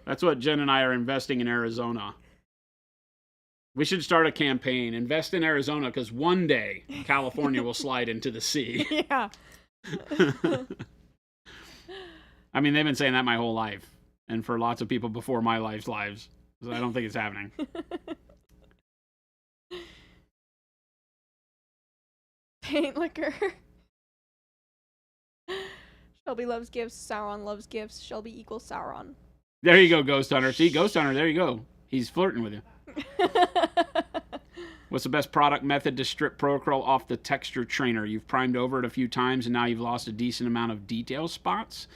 That's what Jen and I are investing in Arizona. We should start a campaign. Invest in Arizona because one day California will slide into the sea. Yeah. I mean, they've been saying that my whole life. And for lots of people before my life's lives. So I don't think it's happening. Paint liquor. Shelby loves gifts. Sauron loves gifts. Shelby equals Sauron. There you go, Ghost Hunter. See, Ghost Hunter, there you go. He's flirting with you. What's the best product method to strip Procurl off the texture trainer? You've primed over it a few times and now you've lost a decent amount of detail spots.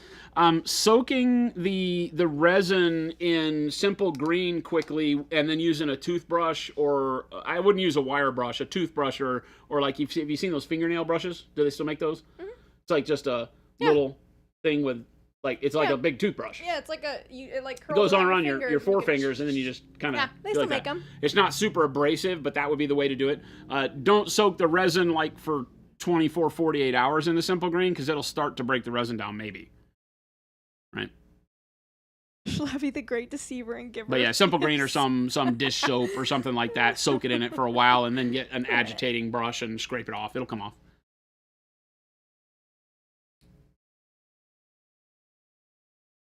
Soaking the resin in simple green quickly and then using a toothbrush, or I wouldn't use a wire brush, a toothbrush, or like have you seen those fingernail brushes? Do they still make those? Mm-hmm. It's like just a little thing with like it's like a big toothbrush. Yeah, it's like it like curls it goes on around your your forefingers and then you just kind of they still make them. It's not super abrasive, but that would be the way to do it. Don't soak the resin like for 24, 48 hours in the simple green because it'll start to break the resin down maybe. Right. Shlevy the Great Deceiver and Giver. But yeah, simple green or some dish soap or something like that. Soak it in it for a while and then get an agitating brush and scrape it off. It'll come off.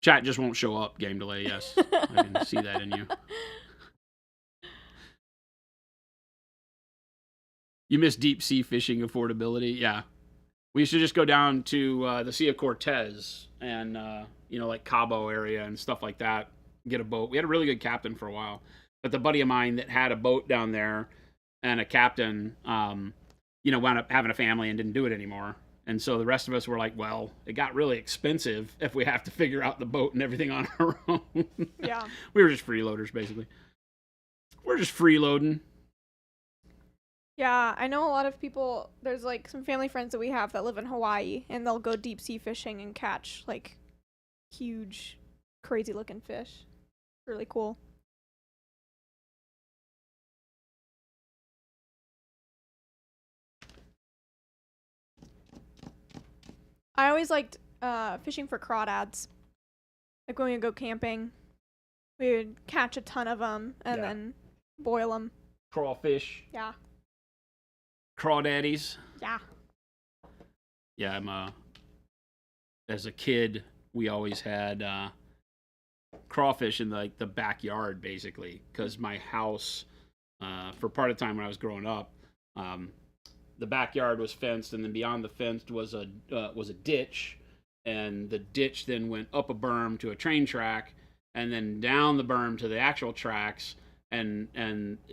Chat just won't show up. Game delay, yes. I can see that in you. You miss deep sea fishing affordability? Yeah. We used to just go down to the Sea of Cortez and, like Cabo area and stuff like that, get a boat. We had a really good captain for a while. But the buddy of mine that had a boat down there and a captain, wound up having a family and didn't do it anymore. And so the rest of us were like, well, it got really expensive if we have to figure out the boat and everything on our own. Yeah. We were just freeloaders, basically. We're just freeloading. Yeah, I know a lot of people, there's like some family friends that we have that live in Hawaii, and they'll go deep sea fishing and catch like huge, crazy looking fish. Really cool. I always liked fishing for crawdads. Like when we would go camping, we would catch a ton of them and then boil them. Crawfish. Yeah. Crawdaddies. Yeah. Yeah, as a kid, we always had crawfish in the backyard, basically, because my house, for part of the time when I was growing up, the backyard was fenced, and then beyond the fence was a ditch, and the ditch then went up a berm to a train track, and then down the berm to the actual tracks, and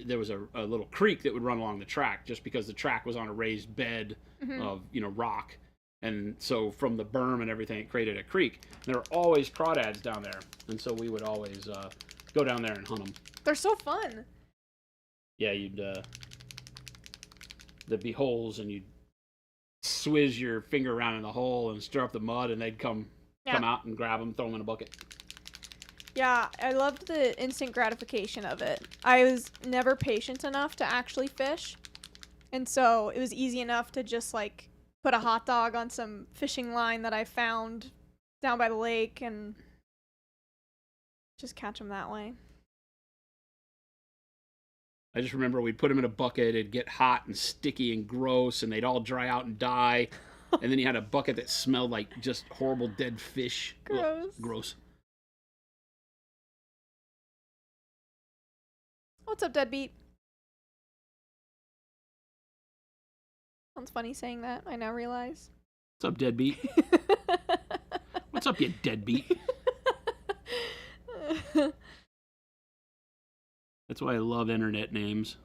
there was a little creek that would run along the track, just because the track was on a raised bed of rock, and so from the berm and everything, it created a creek. There were always crawdads down there, and so we would always go down there and hunt them. They're so fun. Yeah, there'd be holes, and you'd swizz your finger around in the hole and stir up the mud, and they'd come out and grab them, throw them in a bucket. Yeah, I loved the instant gratification of it. I was never patient enough to actually fish. And so it was easy enough to just like put a hot dog on some fishing line that I found down by the lake and just catch them that way. I just remember we'd put them in a bucket, it'd get hot and sticky and gross, and they'd all dry out and die. And then you had a bucket that smelled like just horrible dead fish. Gross. Ugh, gross. What's up, deadbeat? Sounds funny saying that, I now realize. What's up, deadbeat? What's up, you deadbeat? That's why I love internet names.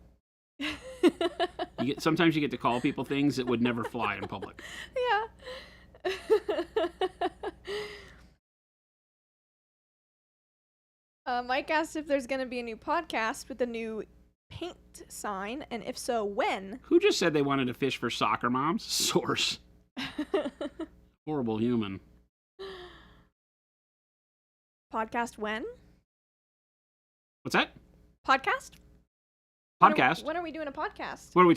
Sometimes you get to call people things that would never fly in public. Yeah. Mike asked if there's going to be a new podcast with a new paint sign, and if so, when? Who just said they wanted to fish for soccer moms? Source. Horrible human. Podcast when? What's that? Podcast? Podcast? When are we doing a podcast? What are we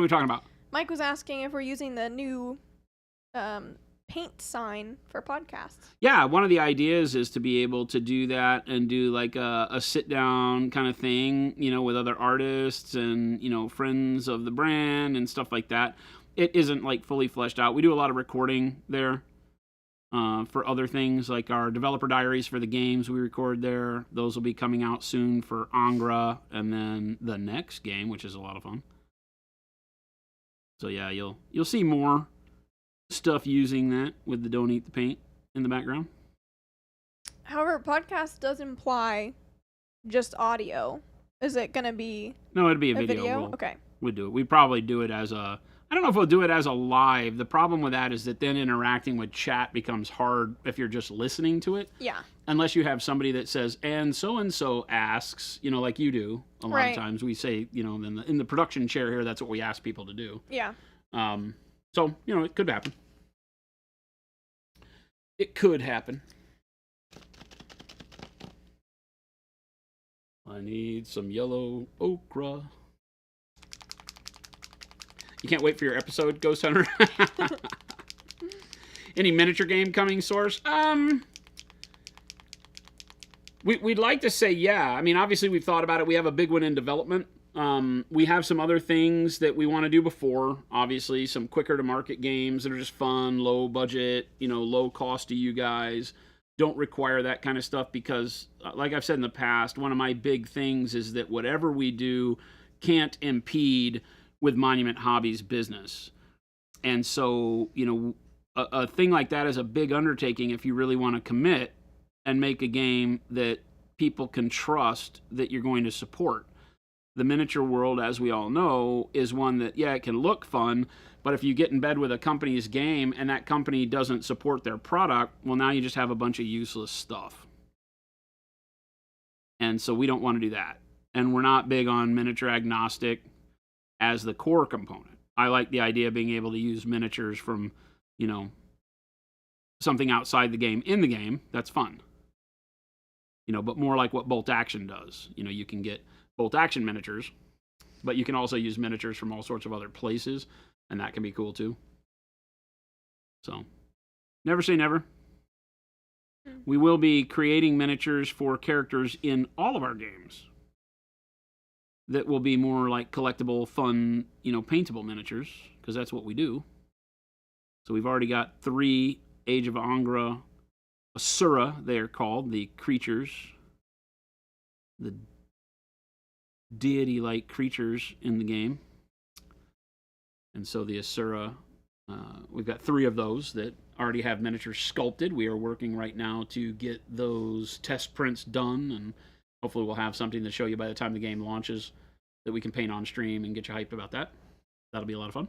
talking about? Mike was asking if we're using the new paint sign for podcasts. Yeah, one of the ideas is to be able to do that and do like a sit down kind of thing, with other artists and, friends of the brand and stuff like that. It isn't like fully fleshed out. We do a lot of recording there for other things, like our developer diaries for the games we record there. Those will be coming out soon for Angra and then the next game, which is a lot of fun. So yeah, you'll see more stuff using that with the Don't Eat the Paint in the background. However, podcast does imply just audio. Is it going to be No, it'd be a a video. video? Okay. We'd do it. We'd probably do it as a... I don't know if we'll do it as a live. The problem with that is that then interacting with chat becomes hard if you're just listening to it. Yeah. Unless you have somebody that says, and so asks, like you do. A lot of times we say, in the production chair here, that's what we ask people to do. Yeah. So, it could happen. It could happen. I need some yellow okra. You can't wait for your episode, Ghost Hunter? Any miniature game coming, Source? We'd like to say yeah. I mean, obviously we've thought about it. We have a big one in development. We have some other things that we want to do before. Obviously, some quicker to market games that are just fun, low budget, low cost to you guys. Don't require that kind of stuff because, like I've said in the past, one of my big things is that whatever we do can't impede with Monument Hobbies business. And so, a thing like that is a big undertaking if you really want to commit and make a game that people can trust that you're going to support. The miniature world, as we all know, is one that, yeah, it can look fun, but if you get in bed with a company's game and that company doesn't support their product, well, now you just have a bunch of useless stuff. And so we don't want to do that. And we're not big on miniature agnostic as the core component. I like the idea of being able to use miniatures from, something outside the game in the game. That's fun. But more like what Bolt Action does. You can get Bolt Action miniatures, but you can also use miniatures from all sorts of other places, and that can be cool too. So, never say never. We will be creating miniatures for characters in all of our games that will be more like collectible, fun, paintable miniatures, because that's what we do. So we've already got 3 Age of Angra Asura, they are called, the creatures, the deity-like creatures in the game. And so the Asura, we've got 3 of those that already have miniatures sculpted. We are working right now to get those test prints done, and hopefully we'll have something to show you by the time the game launches that we can paint on stream and get you hyped about that. That'll be a lot of fun.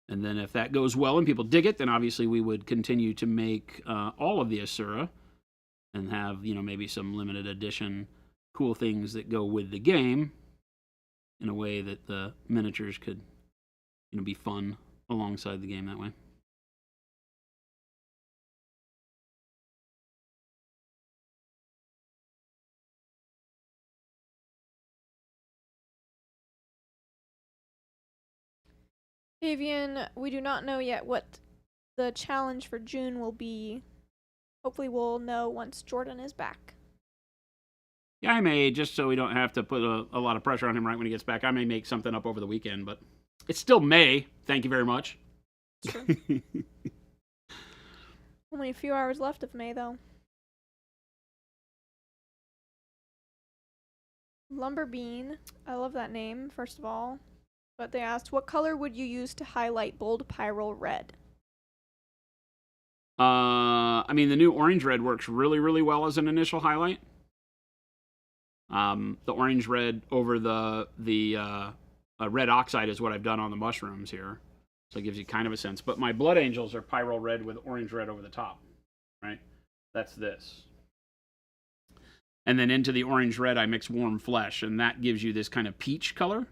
And then if that goes well and people dig it, then obviously we would continue to make all of the Asura and have, maybe some limited edition cool things that go with the game in a way that the miniatures could, be fun alongside the game that way. Avian, we do not know yet what the challenge for June will be. Hopefully we'll know once Jordan is back. Yeah, I may, just so we don't have to put a lot of pressure on him right when he gets back, I may make something up over the weekend, but it's still May. Thank you very much. It's true. Only a few hours left of May, though. Lumberbean. I love that name, first of all. But they asked, what color would you use to highlight bold Pyrrole red? I mean, the new orange red works really, really well as an initial highlight. The orange red over the red oxide is what I've done on the mushrooms here. So it gives you kind of a sense. But my blood angels are Pyrrole red with orange red over the top, right? That's this. And then into the orange red, I mix warm flesh, and that gives you this kind of peach color.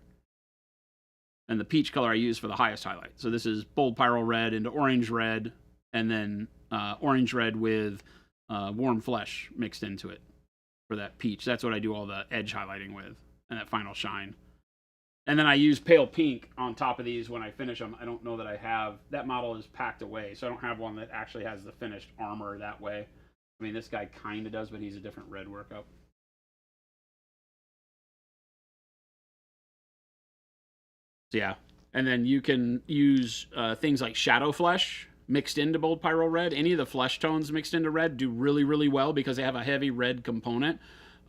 And the peach color I use for the highest highlight. So this is bold Pyrrole red into orange red, and then orange red with warm flesh mixed into it for that peach. That's what I do all the edge highlighting with, and that final shine. And then I use pale pink on top of these when I finish them. I don't know that I have, that model is packed away, so I don't have one that actually has the finished armor that way. I mean, this guy kind of does, but he's a different red workup. So yeah, and then you can use things like shadow flesh mixed into bold Pyrrole red. Any of the flesh tones mixed into red do really, really well because they have a heavy red component.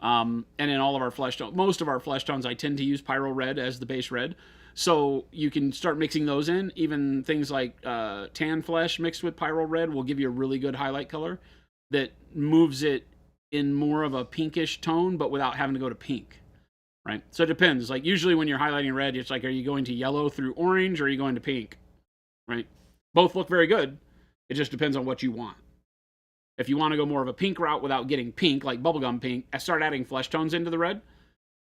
And in all of our flesh tones, most of our flesh tones, I tend to use Pyrrole red as the base red. So you can start mixing those in. Even things like tan flesh mixed with Pyrrole red will give you a really good highlight color that moves it in more of a pinkish tone, but without having to go to pink. Right? So it depends. Like usually when you're highlighting red, it's like, are you going to yellow through orange or are you going to pink? Right? Both look very good. It just depends on what you want. If you want to go more of a pink route without getting pink, like bubblegum pink, I start adding flesh tones into the red.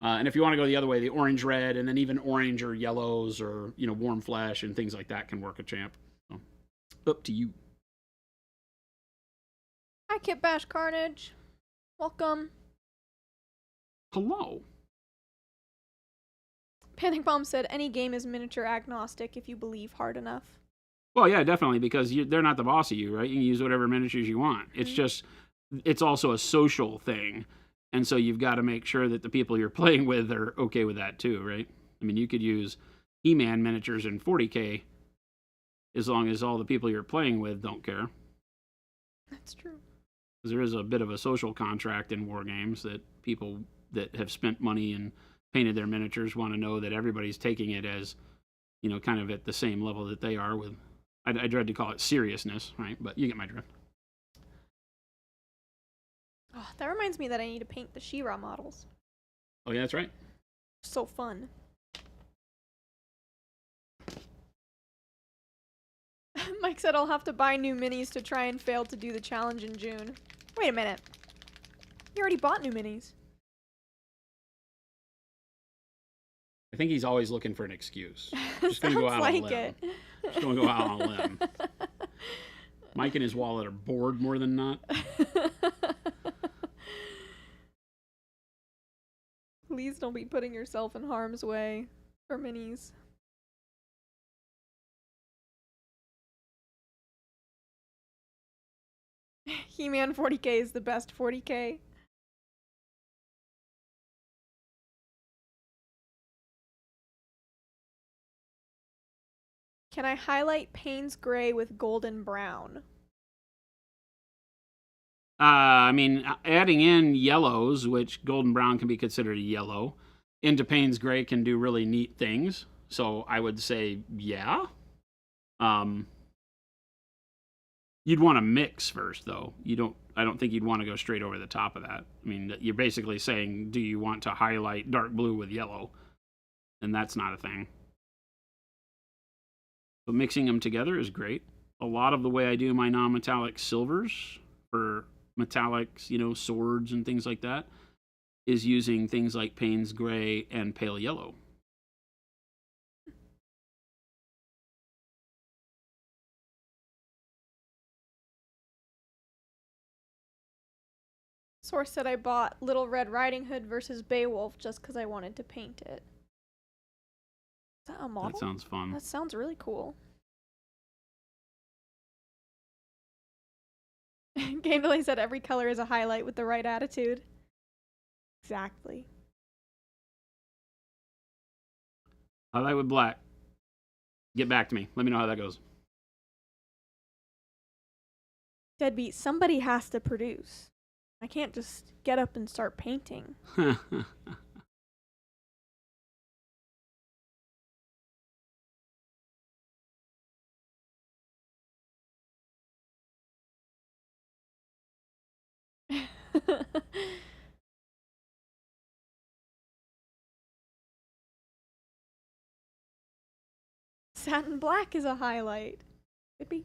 And if you want to go the other way, the orange red, and then even orange or yellows or, you know, warm flesh and things like that can work a champ. So, up to you. Hi, Kit Bash Carnage. Welcome. Hello. Panic Bomb said any game is miniature agnostic if you believe hard enough. Well, yeah, definitely, because they're not the boss of you, right? You can use whatever miniatures you want. It's just, it's also a social thing. And so you've got to make sure that the people you're playing with are okay with that too, right? I mean, you could use He-Man miniatures in 40K as long as all the people you're playing with don't care. That's true. Because there is a bit of a social contract in war games that people that have spent money and painted their miniatures want to know that everybody's taking it as, you know, kind of at the same level that they are with. I dread to call it seriousness, right? But you get my drift. Oh, that reminds me that I need to paint the She-Ra models. Oh, yeah, that's right. So fun. Mike said I'll have to buy new minis to try and fail to do the challenge in June. Wait a minute. You already bought new minis. I think he's always looking for an excuse. Just gonna go out on a limb. Just gonna go out on a limb. Mike and his wallet are bored more than not. Please don't be putting yourself in harm's way for minis. He-Man 40K is the best 40K. Can I highlight Payne's Gray with golden brown? I mean, adding in yellows, which golden brown can be considered a yellow, into Payne's Gray can do really neat things. So I would say, yeah. You'd want to mix first, though. I don't think you'd want to go straight over the top of that. I mean, you're basically saying, do you want to highlight dark blue with yellow? And that's not a thing. But mixing them together is great. A lot of the way I do my non-metallic silvers for metallics, you know, swords and things like that, is using things like Payne's Gray and Pale Yellow. Source said I bought Little Red Riding Hood versus Beowulf just because I wanted to paint it. that a model? That sounds fun. That sounds really cool. Game Delay said every color is a highlight with the right attitude. Exactly. Highlight with black. Get back to me. Let me know how that goes. Deadbeat, somebody has to produce. I can't just get up and start painting. Satin black is a highlight. Could be.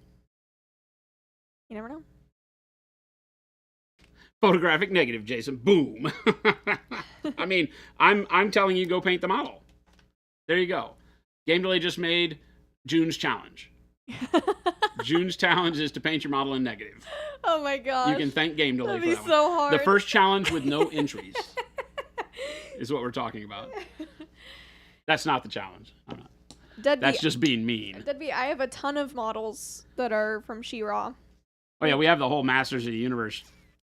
You never know. Photographic negative, Jason. Boom. I mean, I'm telling you, go paint the model. There you go. Game Delay just made June's challenge. June's challenge is to paint your model in negative. Oh my gosh. You can thank Game Delay That'd for be that so one. hard. The first challenge with no entries is what we're talking about. That's not the challenge. I'm not. Deadbeat, That's just being mean. Deadbeat, I have a ton of models that are from She-Ra. Oh yeah, we have the whole Masters of the Universe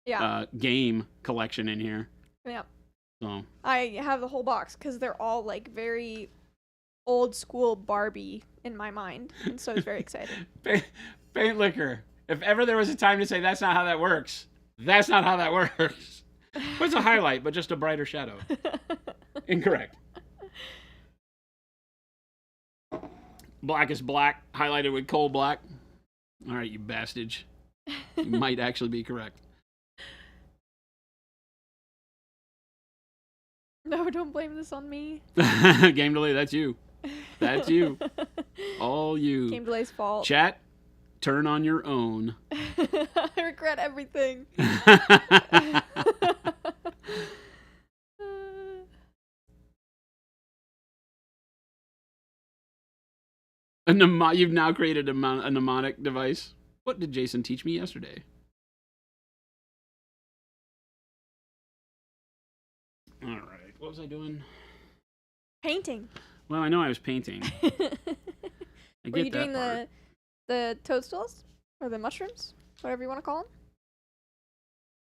Yeah. game collection in here. Yeah. So I have the whole box because they're all like very old school Barbie in my mind. And so I was very excited. paint liquor. If ever there was a time to say that's not how that works, that's not how that works. What's a highlight but just a brighter shadow? Incorrect. Black is black, highlighted with coal black. All right, you bastage. You might actually be correct. No, don't blame this on me. Game Delay, that's you. That's you. All you. Game Delay's fault. Chat, turn on your own. I regret everything. You've now created a mnemonic device. What did Jason teach me yesterday? All right. What was I doing? Painting. Well, I know I was painting. I Were you get doing that part. the toadstools? Or the mushrooms? Whatever you want to call them?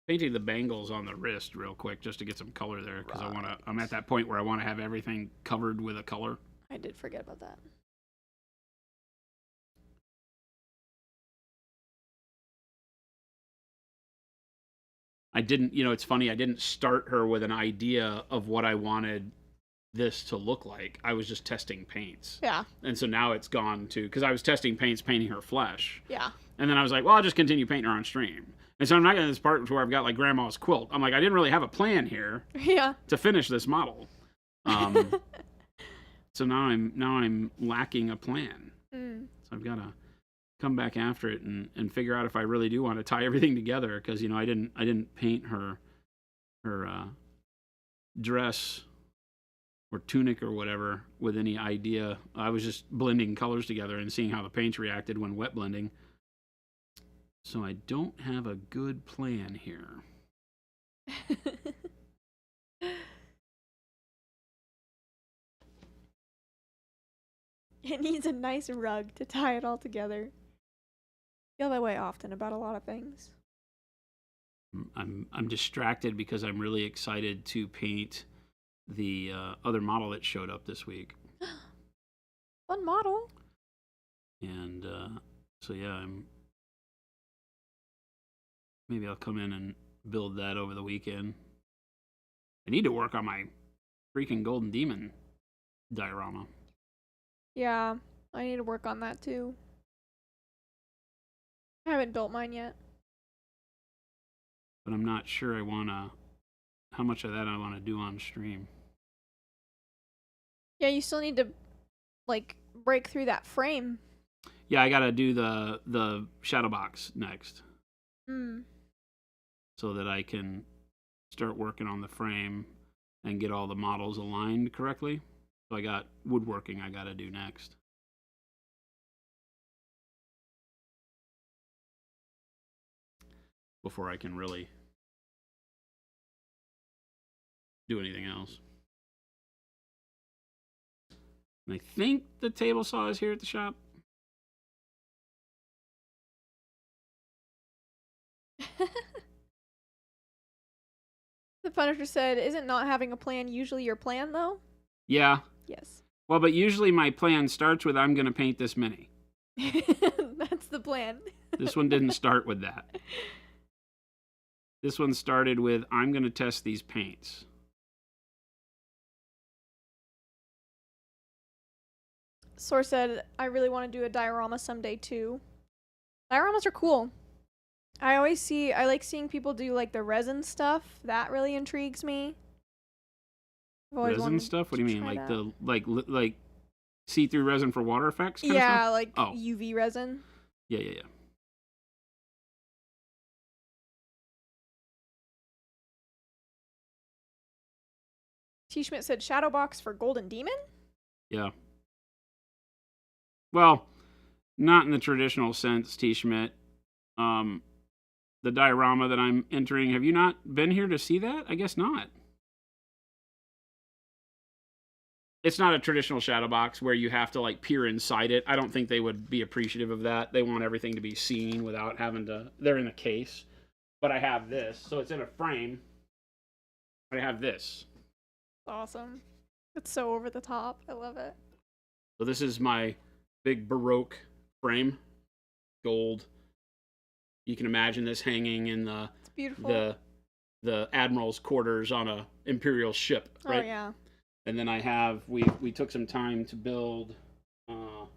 Painting the bangles on the wrist real quick just to get some color there because Right. I'm at that point where I want to have everything covered with a color. I did forget about that. I didn't, it's funny, I didn't start her with an idea of what I wanted this to look like. I was just testing paints. Yeah. And so now it's gone to, because I was testing paints painting her flesh. Yeah. And then I was like, well, I'll just continue painting her on stream. And so I'm not getting to this part where I've got like grandma's quilt. I'm like, I didn't really have a plan here Yeah. to finish this model. So now I'm lacking a plan. Mm. So I've got to come back after it and figure out if I really do want to tie everything together because I didn't paint her dress or tunic or whatever with any idea. I was just blending colors together and seeing how the paints reacted when wet blending. So I don't have a good plan here. It needs a nice rug to tie it all together. Feel that way often about a lot of things. I'm distracted because I'm really excited to paint the other model that showed up this week. Fun model. And so yeah, maybe I'll come in and build that over the weekend. I need to work on my freaking Golden Demon diorama. Yeah, I need to work on that too. I haven't built mine yet. But I'm not sure how much of that I want to do on stream. Yeah, you still need to, like, break through that frame. Yeah, I gotta do the shadow box next. Hmm. So that I can start working on the frame and get all the models aligned correctly. So I got woodworking I gotta do next. Before I can really do anything else. And I think the table saw is here at the shop. The Punisher said, "Isn't not having a plan usually your plan, though?" Yeah. Yes. Well, but usually my plan starts with I'm going to paint this mini. That's the plan. This one didn't start with that. This one started with I'm going to test these paints. Source said, "I really want to do a diorama someday too." Dioramas are cool. I like seeing people do like the resin stuff. That really intrigues me. I've always Resin wanted stuff? What to do you mean? try Like that. the like see-through resin for water effects kind of Yeah, stuff? like Oh. UV resin. Yeah. T. Schmidt said, "Shadowbox for Golden Demon?" Yeah. Well, not in the traditional sense, T. Schmidt. The diorama that I'm entering, have you not been here to see that? I guess not. It's not a traditional shadow box where you have to like peer inside it. I don't think they would be appreciative of that. They want everything to be seen without having to. They're in a case. But I have this, so it's in a frame. I have this. Awesome. It's so over the top. I love it. So this is my big Baroque frame. Gold. You can imagine this hanging in It's beautiful. the admiral's quarters on a imperial ship, right? Oh yeah. And then I have we took some time to build the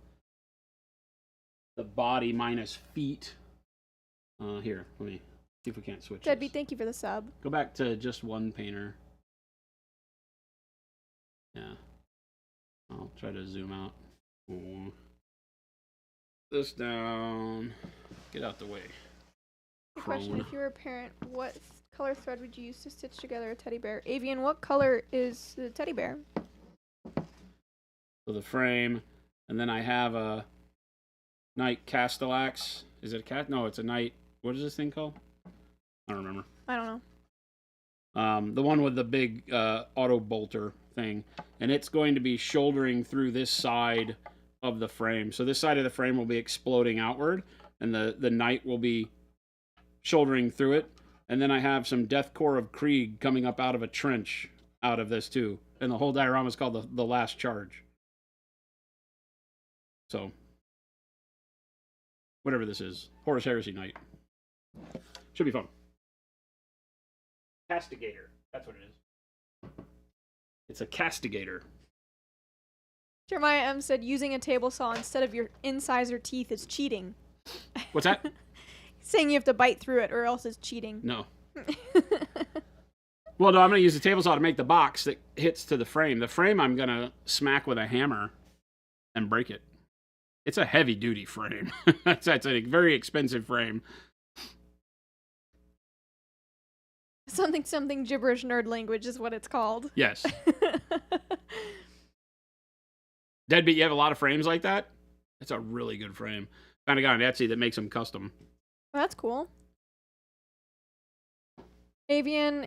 body minus feet. Here, let me see if we can't switch. Deadbeat, this. thank you for the sub. Go back to just one painter. Yeah. I'll try to zoom out. This down. Get out the way. Good question. Crone. If you were a parent, what color thread would you use to stitch together a teddy bear? Avian, what color is the teddy bear? So the frame, and then I have a Knight Castellax. Is it a cat? No, it's a Knight. What is this thing called? I don't remember. I don't know. The one with the big auto bolter thing, and it's going to be shouldering through this side of the frame. So this side of the frame will be exploding outward, and the Knight will be shouldering through it. And then I have some Death Corps of Krieg coming up out of a trench out of this too. And the whole diorama is called the Last Charge. So, whatever this is, Horus Heresy Knight. Should be fun. Castigator. That's what it is. It's a castigator. Jeremiah M said using a table saw instead of your incisor teeth is cheating. What's that? Saying you have to bite through it or else it's cheating. No. Well, no, I'm going to use the table saw to make the box that hits to the frame. The frame I'm going to smack with a hammer and break it. It's a heavy-duty frame. It's a very expensive frame. Something gibberish nerd language is what it's called. Yes. Deadbeat, you have a lot of frames like that? It's a really good frame. Found a guy on Etsy that makes them custom. That's cool. Avian,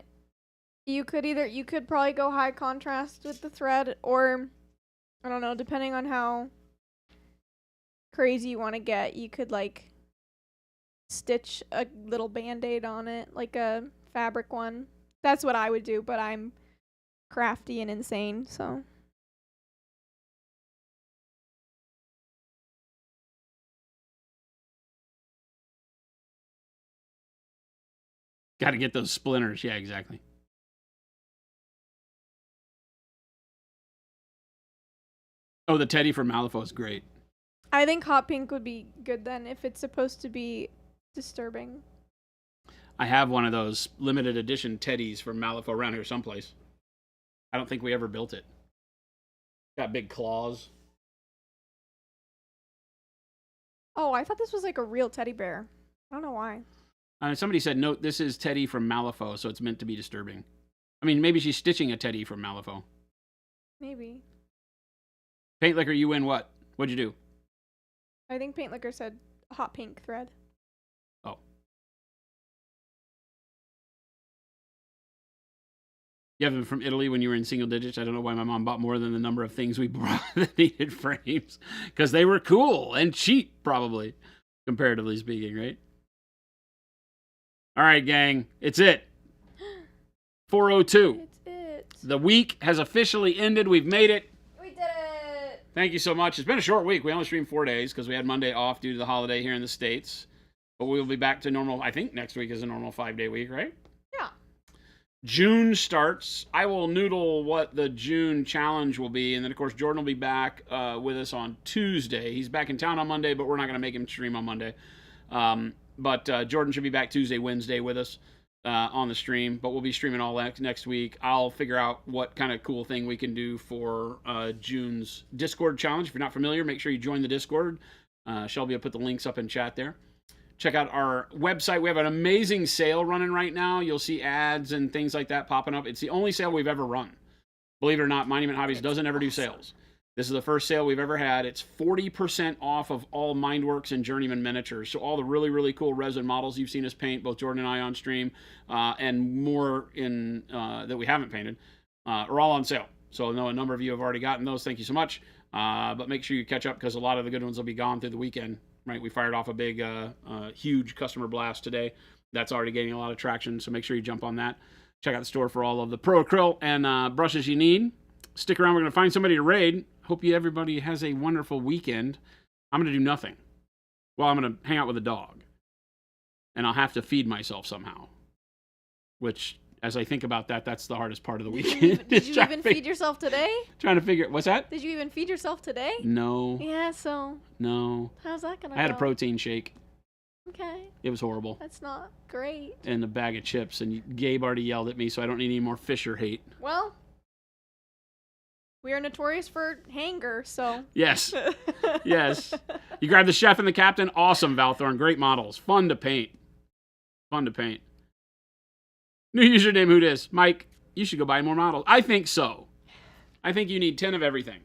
you could probably go high contrast with the thread, or I don't know, depending on how crazy you want to get, you could like stitch a little band-aid on it, like a fabric one. That's what I would do, but I'm crafty and insane, so. Got to get those splinters. Yeah, exactly. Oh, the teddy from Malifaux is great. I think hot pink would be good then if it's supposed to be disturbing. I have one of those limited edition teddies from Malifaux around here someplace. I don't think we ever built it. Got big claws. Oh, I thought this was like a real teddy bear. I don't know why. Somebody said, note, this is Teddy from Malifaux, so it's meant to be disturbing. I mean, maybe she's stitching a Teddy from Malifaux. Maybe. Paint Liquor, you win what? What'd you do? I think Paint Liquor said hot pink thread. Oh. You have them from Italy when you were in single digits. I don't know why my mom bought more than the number of things we brought that needed frames. Because they were cool and cheap, probably, comparatively speaking, right? All right, gang. It's it. 4:02. It's it. The week has officially ended. We've made it. We did it. Thank you so much. It's been a short week. We only streamed 4 days because we had Monday off due to the holiday here in the States. But we will be back to normal. I think next week is a normal 5-day week, right? Yeah. June starts. I will noodle what the June challenge will be. And then, of course, Jordan will be back with us on Tuesday. He's back in town on Monday, but we're not going to make him stream on Monday. But Jordan should be back Tuesday, Wednesday with us on the stream. But we'll be streaming all next week. I'll figure out what kind of cool thing we can do for June's Discord challenge. If you're not familiar, make sure you join the Discord. Shelby will put the links up in chat there. Check out our website. We have an amazing sale running right now. You'll see ads and things like that popping up. It's the only sale we've ever run. Believe it or not, Monument Hobbies doesn't ever do sales. This is the first sale we've ever had. It's 40% off of all Mindworks and Journeyman miniatures. So all the really, really cool resin models you've seen us paint, both Jordan and I on stream, and more in that we haven't painted, are all on sale. So I know a number of you have already gotten those. Thank you so much. But make sure you catch up because a lot of the good ones will be gone through the weekend. Right, we fired off a big, huge customer blast today. That's already getting a lot of traction, so make sure you jump on that. Check out the store for all of the Pro Acryl and brushes you need. Stick around. We're going to find somebody to raid. Hope everybody has a wonderful weekend. I'm going to do nothing. Well, I'm going to hang out with a dog. And I'll have to feed myself somehow. Which, as I think about that, that's the hardest part of the weekend. Did you even feed yourself today? Trying to figure... What's that? Did you even feed yourself today? No. Yeah, so... No. How's that going to go? I had a protein shake. Okay. It was horrible. That's not great. And a bag of chips. And Gabe already yelled at me, so I don't need any more Fisher hate. Well, we are notorious for hanger, so... Yes. Yes. You grabbed the chef and the captain. Awesome, Valthorn. Great models. Fun to paint. Fun to paint. New username, who dis? Mike, you should go buy more models. I think so. I think you need 10 of everything.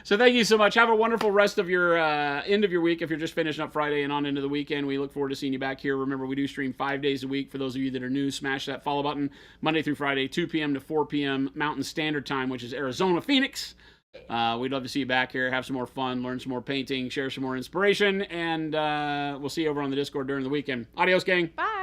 So thank you so much. Have a wonderful rest of your end of your week if you're just finishing up Friday and on into the weekend. We look forward to seeing you back here. Remember, we do stream 5 days a week. For those of you that are new, smash that follow button. Monday through Friday, 2 p.m. to 4 p.m. Mountain Standard Time, which is Arizona, Phoenix. We'd love to see you back here, have some more fun, learn some more painting, share some more inspiration, and we'll see you over on the Discord during the weekend. Adios, gang. Bye.